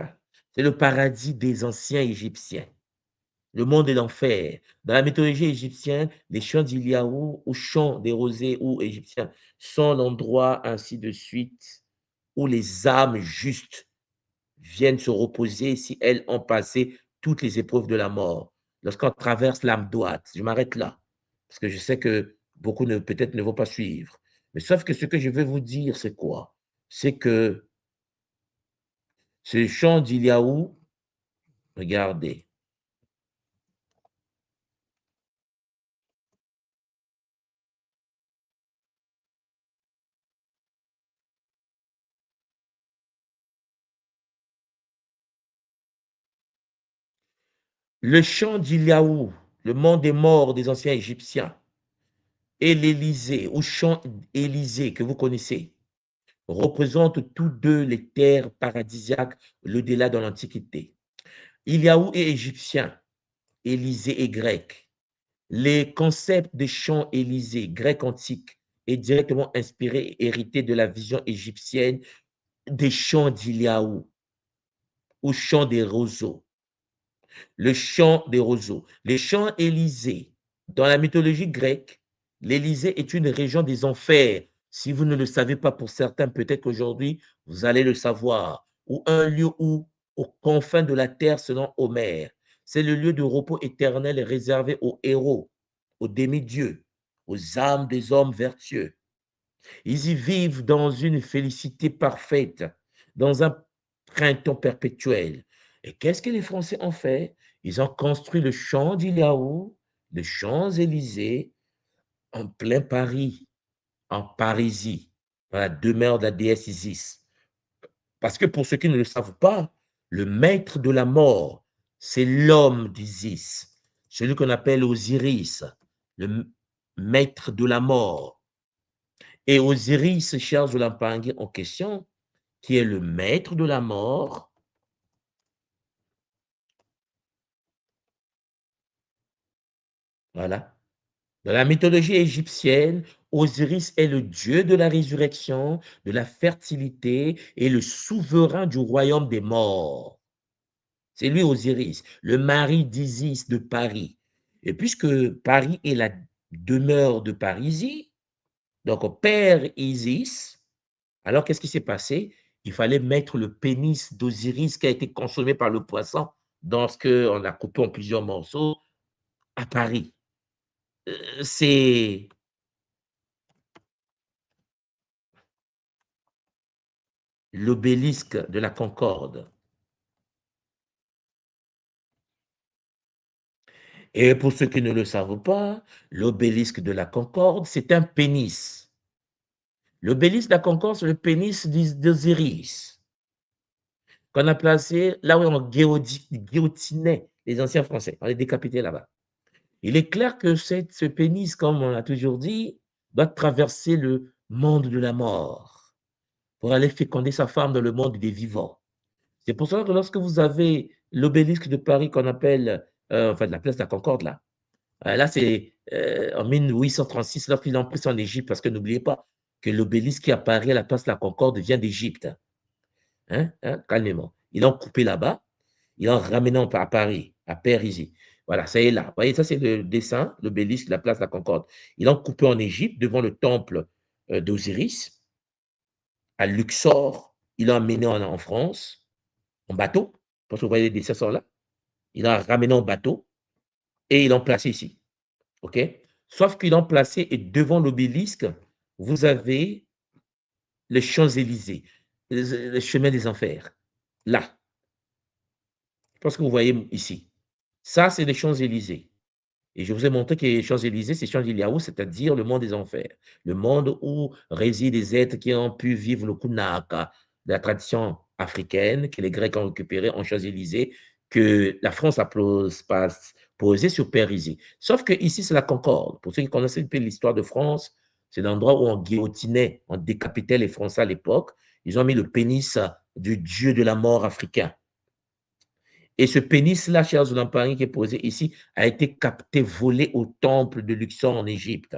C'est le paradis des anciens Égyptiens. le monde de l'enfer. Dans la mythologie égyptienne, les champs d'Iliaou ou champs des rosés ou égyptiens sont l'endroit ainsi de suite où les âmes justes viennent se reposer si elles ont passé toutes les épreuves de la mort. Lorsqu'on traverse l'âme droite, je m'arrête là, parce que je sais que beaucoup peut-être ne vont pas suivre. Mais sauf que ce que je veux vous dire, c'est quoi? C'est que ce chant d'Iliaou, regardez, le chant d'Iliaou, le monde des morts des anciens Égyptiens, et l'Élysée, ou chant Élysée que vous connaissez, représentent tous deux les terres paradisiaques, l'au-delà dans l'Antiquité. Iliaou est égyptien, Élysée est grec. Les concepts des chants Élysée, grec antique, est directement inspiré et hérité de la vision égyptienne des chants d'Iliaou, ou chants des roseaux. Le chant des roseaux. Les champs Élysées. Dans la mythologie grecque, l'Élysée est une région des enfers. Si vous ne le savez pas pour certains, peut-être qu'aujourd'hui, vous allez le savoir. Ou un lieu où, aux confins de la terre, selon Homère, c'est le lieu de repos éternel réservé aux héros, aux demi-dieux, aux âmes des hommes vertueux. Ils y vivent dans une félicité parfaite, dans un printemps perpétuel. Et qu'est-ce que les Français ont fait? Ils ont construit le champ d'Iliaou, les Champs-Élysées, en plein Paris, en Parisie, dans la demeure de la déesse Isis. Parce que pour ceux qui ne le savent pas, le maître de la mort, c'est l'homme d'Isis, celui qu'on appelle Osiris, le maître de la mort. Et Osiris, cher Zolampangui, en question, qui est le maître de la mort, voilà. Dans la mythologie égyptienne, Osiris est le dieu de la résurrection, de la fertilité et le souverain du royaume des morts. C'est lui Osiris, le mari d'Isis de Paris. Et puisque Paris est la demeure de Parisie, donc Père Isis, alors qu'est-ce qui s'est passé? Il fallait mettre le pénis d'Osiris qui a été consommé par le poisson dans ce qu'on a coupé en plusieurs morceaux à Paris. C'est l'obélisque de la Concorde. Et pour ceux qui ne le savent pas, l'obélisque de la Concorde, c'est un pénis. L'obélisque de la Concorde, c'est le pénis d'Osiris, qu'on a placé là où on guillotinait les anciens Français. On les décapitait là-bas. Il est clair que ce pénis, comme on l'a toujours dit, doit traverser le monde de la mort pour aller féconder sa femme dans le monde des vivants. C'est pour cela que lorsque vous avez l'obélisque de Paris qu'on appelle, enfin de la place de la Concorde là, là c'est en 1836 lorsqu'ils l'ont pris en Égypte, parce que n'oubliez pas que l'obélisque qui apparaît à la place de la Concorde vient d'Égypte. Hein, hein, calmement. Ils l'ont coupé là-bas, ils l'ont ramené à Paris, à Périsie. Voilà, ça est là. Vous voyez, ça c'est le dessin, l'obélisque, la place de la Concorde. Ils l'ont coupé en Égypte devant le temple d'Osiris, à Luxor. Ils l'ont amené en France, en bateau, parce que vous voyez les dessins sont là. Ils l'ont ramené en bateau et ils l'ont placé ici. OK? Sauf qu'ils l'ont placé et devant l'obélisque, vous avez les Champs-Élysées, le chemin des enfers. Là, je pense que vous voyez ici. Ça, c'est les Champs-Élysées. Et je vous ai montré que les Champs-Élysées, c'est Champs-Iliaou, c'est-à-dire le monde des enfers, le monde où résident des êtres qui ont pu vivre le Kunaka, la tradition africaine que les Grecs ont récupérée en Champs-Élysées, que la France a posé sur Périsie. Sauf que ici, c'est la Concorde. Pour ceux qui connaissent un peu l'histoire de France, c'est l'endroit où on guillotinait, on décapitait les Français à l'époque. Ils ont mis le pénis du dieu de la mort africain. Et ce pénis-là, cher Zulampari, qui est posé ici, a été capté, volé au temple de Luxor en Égypte.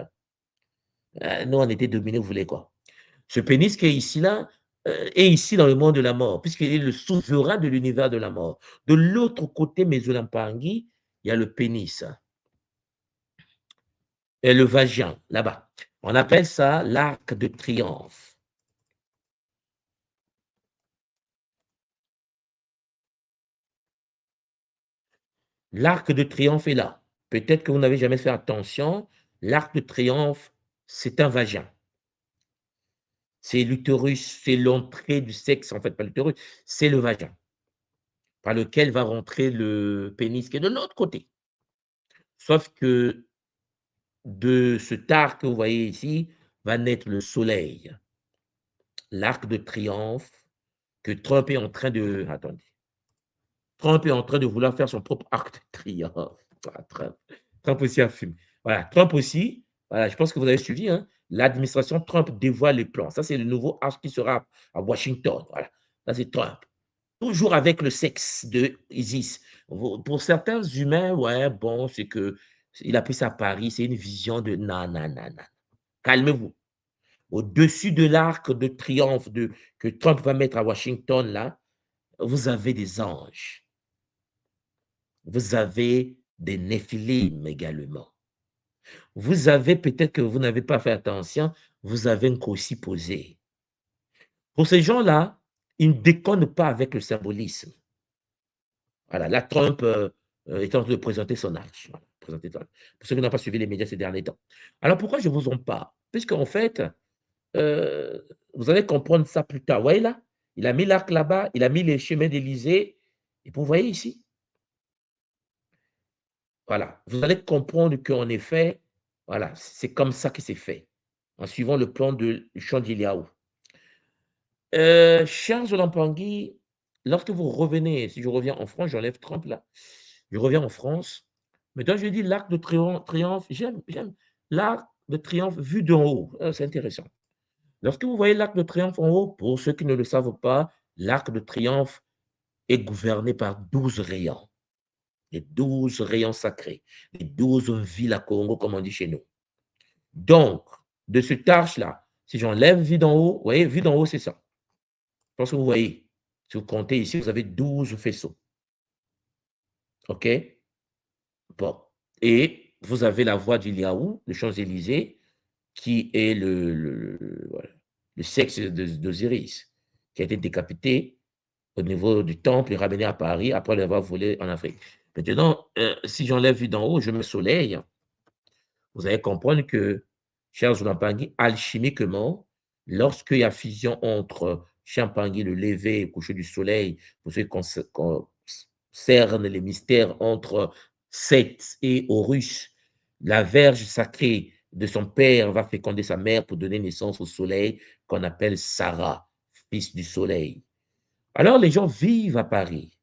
Nous, on était dominés, vous voulez quoi? Ce pénis qui est ici, là, est ici dans le monde de la mort, puisqu'il est le souverain de l'univers de la mort. De l'autre côté, mes Zulampangui, il y a le pénis et le vagin, là-bas. On appelle ça l'arc de triomphe. L'arc de triomphe est là. Peut-être que vous n'avez jamais fait attention. L'arc de triomphe, c'est un vagin. C'est l'utérus, c'est l'entrée du sexe, en fait, pas l'utérus, c'est le vagin, par lequel va rentrer le pénis qui est de l'autre côté. Sauf que de cet arc que vous voyez ici, va naître le soleil, l'arc de triomphe que Trump est en train de attendez. Trump est en train de vouloir faire son propre arc de triomphe. Ah, Trump aussi a fumé. Voilà, Trump aussi, voilà, je pense que vous avez suivi, hein, l'administration Trump dévoile les plans. Ça, c'est le nouveau arc qui sera à Washington. Voilà, ça, c'est Trump. Toujours avec le sexe de Isis. Pour certains humains, ouais, bon, c'est que il a pris ça à Paris, c'est une vision de non, non, non, non. Calmez-vous. Au-dessus de l'arc de triomphe que Trump va mettre à Washington, là, vous avez des anges. Vous avez des néphilim également. Vous avez, peut-être que vous n'avez pas fait attention, vous avez une aussi posée. Pour ces gens-là, ils ne déconnent pas avec le symbolisme. Voilà, là, Trump est en train de présenter son arche. Voilà, pour ceux qui n'ont pas suivi les médias ces derniers temps. Alors, pourquoi je vous en parle? Puisqu'en fait, euh, vous allez comprendre ça plus tard. Vous voyez là? Il a mis l'arc là-bas, il a mis les chemins d'Élysée. Et vous voyez ici? Voilà, vous allez comprendre qu'en effet, voilà, c'est comme ça que c'est fait, en suivant le plan de Chandiliaou. Cher Zolampangi, lorsque vous revenez, si je reviens en France, j'enlève Trump là, je reviens en France. Maintenant, je dis l'arc de triomphe, j'aime l'arc de triomphe vu d'en haut. C'est intéressant. Lorsque vous voyez l'arc de triomphe en haut, pour ceux qui ne le savent pas, l'arc de triomphe est gouverné par 12 rayons, les 12 rayons sacrés, les 12 villes à Congo, comme on dit chez nous. Donc, de cette arche-là, si j'enlève vue d'en haut, vous voyez, vue d'en haut, c'est ça. Je pense que vous voyez. Si vous comptez ici, vous avez 12 faisceaux. OK? Bon. Et vous avez la voie du Liaou, le Champs-Élysées, qui est voilà, le sexe d'Osiris, qui a été décapité au niveau du temple et ramené à Paris après l'avoir volé en Afrique. Maintenant, si j'enlève vue d'en haut, je mets soleil, vous allez comprendre que, cher Zoulampangui, alchimiquement, lorsqu'il y a fusion entre Champangui, le lever et le coucher du soleil, pour ceux qui concernent les mystères entre Seth et Horus, la verge sacrée de son père va féconder sa mère pour donner naissance au soleil, qu'on appelle Sarah, fils du soleil. Alors, les gens vivent à Paris,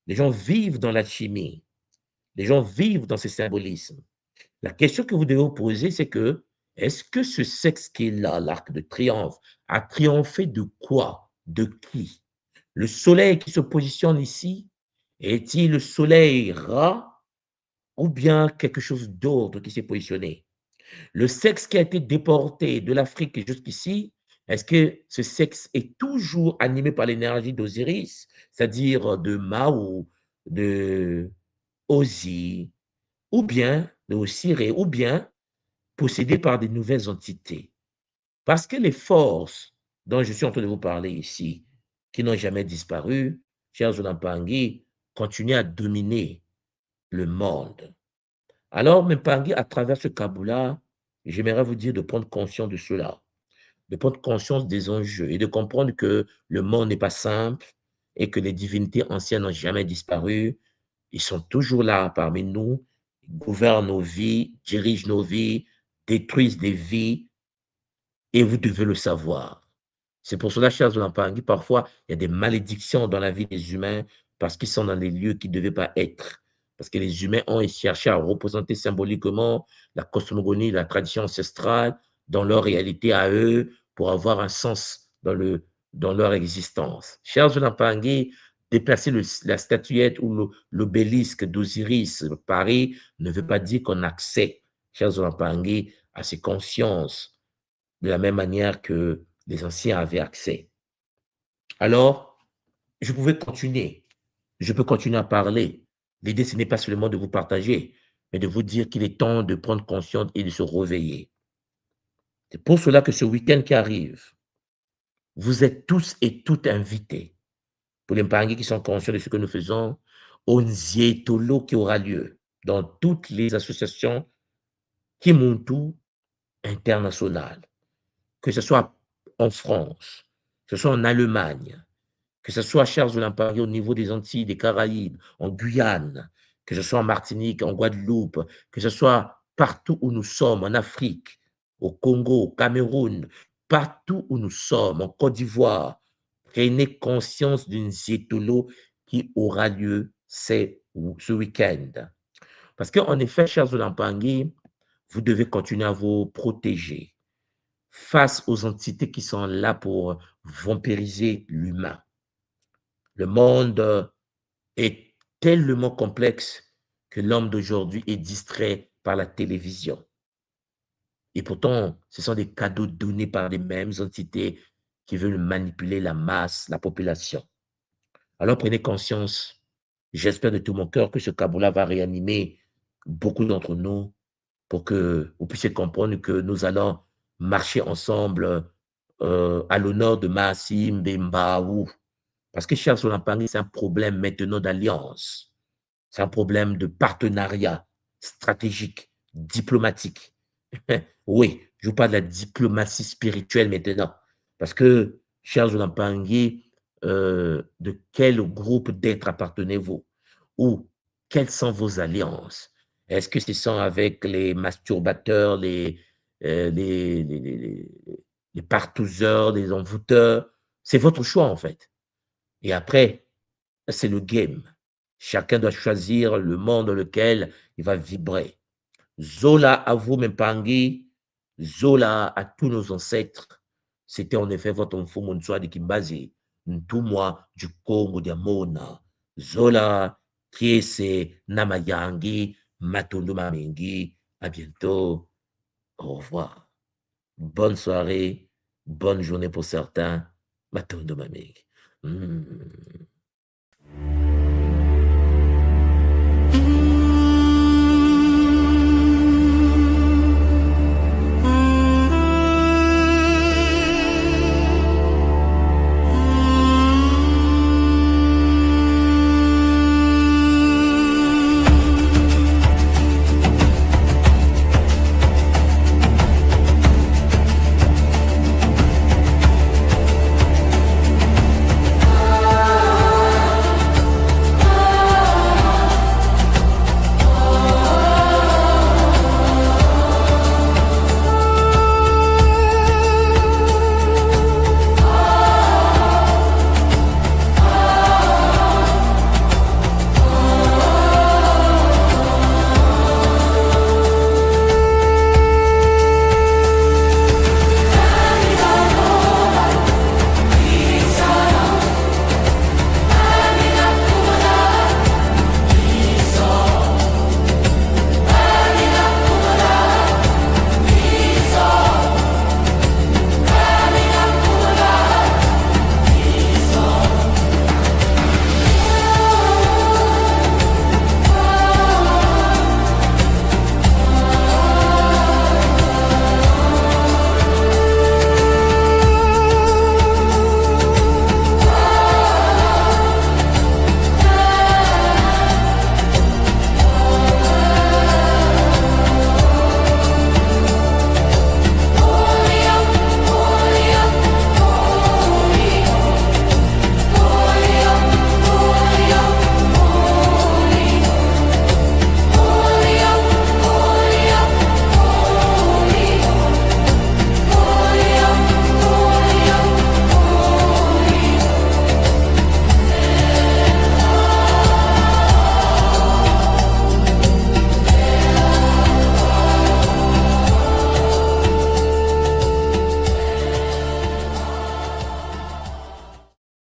les gens vivent dans l'alchimie, les gens vivent dans ces symbolismes. La question que vous devez vous poser, c'est que, est-ce que ce sexe qui est là, l'arc de triomphe, a triomphé de quoi? De qui? Le soleil qui se positionne ici, est-il le soleil Ra ou bien quelque chose d'autre qui s'est positionné? Le sexe qui a été déporté de l'Afrique jusqu'ici, est-ce que ce sexe est toujours animé par l'énergie d'Osiris, c'est-à-dire de Mao, de Ozi, ou bien de Osiré, ou bien possédés par des nouvelles entités. Parce que les forces dont je suis en train de vous parler ici, qui n'ont jamais disparu, chers Zolampangi, continuent à dominer le monde. Alors, Mpangui, à travers ce Kaboula, j'aimerais vous dire de prendre conscience de cela, de prendre conscience des enjeux et de comprendre que le monde n'est pas simple et que les divinités anciennes n'ont jamais disparu. Ils sont toujours là parmi nous, ils gouvernent nos vies, dirigent nos vies, détruisent des vies, et vous devez le savoir. C'est pour cela, chers Lampangui, parfois, il y a des malédictions dans la vie des humains parce qu'ils sont dans des lieux qui ne devaient pas être. Parce que les humains ont cherché à représenter symboliquement la cosmogonie, la tradition ancestrale dans leur réalité à eux pour avoir un sens dans leur existence. Chers Lampangui, déplacer la statuette ou l'obélisque d'Osiris, Paris, ne veut pas dire qu'on accède, chers Lampangui, à ces consciences de la même manière que les anciens avaient accès. Alors, je pouvais continuer. Je peux continuer à parler. L'idée, ce n'est pas seulement de vous partager, mais de vous dire qu'il est temps de prendre conscience et de se réveiller. C'est pour cela que ce week-end qui arrive, vous êtes tous et toutes invités, pour les Mpangui qui sont conscients de ce que nous faisons, au Nzietolo qui aura lieu dans toutes les associations Kimuntu internationales, que ce soit en France, que ce soit en Allemagne, que ce soit, chers Olympiens, au niveau des Antilles, des Caraïbes, en Guyane, que ce soit en Martinique, en Guadeloupe, que ce soit partout où nous sommes, en Afrique, au Congo, au Cameroun, partout où nous sommes, en Côte d'Ivoire, prenez conscience d'une Zétolo qui aura lieu ce week-end. Parce qu'en effet, chers Olympiens, vous devez continuer à vous protéger face aux entités qui sont là pour vampiriser l'humain. Le monde est tellement complexe que l'homme d'aujourd'hui est distrait par la télévision. Et pourtant, ce sont des cadeaux donnés par les mêmes entités qui veulent manipuler la masse, la population. Alors prenez conscience, j'espère de tout mon cœur que ce Kaboula va réanimer beaucoup d'entre nous pour que vous puissiez comprendre que nous allons marcher ensemble à l'honneur de Massim Bembaou. Parce que Charles Solampangui, c'est un problème maintenant d'alliance. C'est un problème de partenariat stratégique, diplomatique. Oui, je vous parle de la diplomatie spirituelle maintenant. Parce que, Charles Solampangui, de quel groupe d'êtres appartenez-vous? Ou quelles sont vos alliances? Est-ce que ce sont avec les masturbateurs, les partouzeurs, les envoûteurs? C'est votre choix, en fait. Et après, c'est le game. Chacun doit choisir le monde dans lequel il va vibrer. Zola à vous, Mpangi. Zola à tous nos ancêtres. C'était en effet votre enfant Monsoi de Kimbazi. Ntumwa du Congo d'Amona. Zola, Kiese, Namayangi, Matondo Mamengi. À bientôt. Au revoir. Bonne soirée. Bonne journée pour certains. Matondo Mamengi.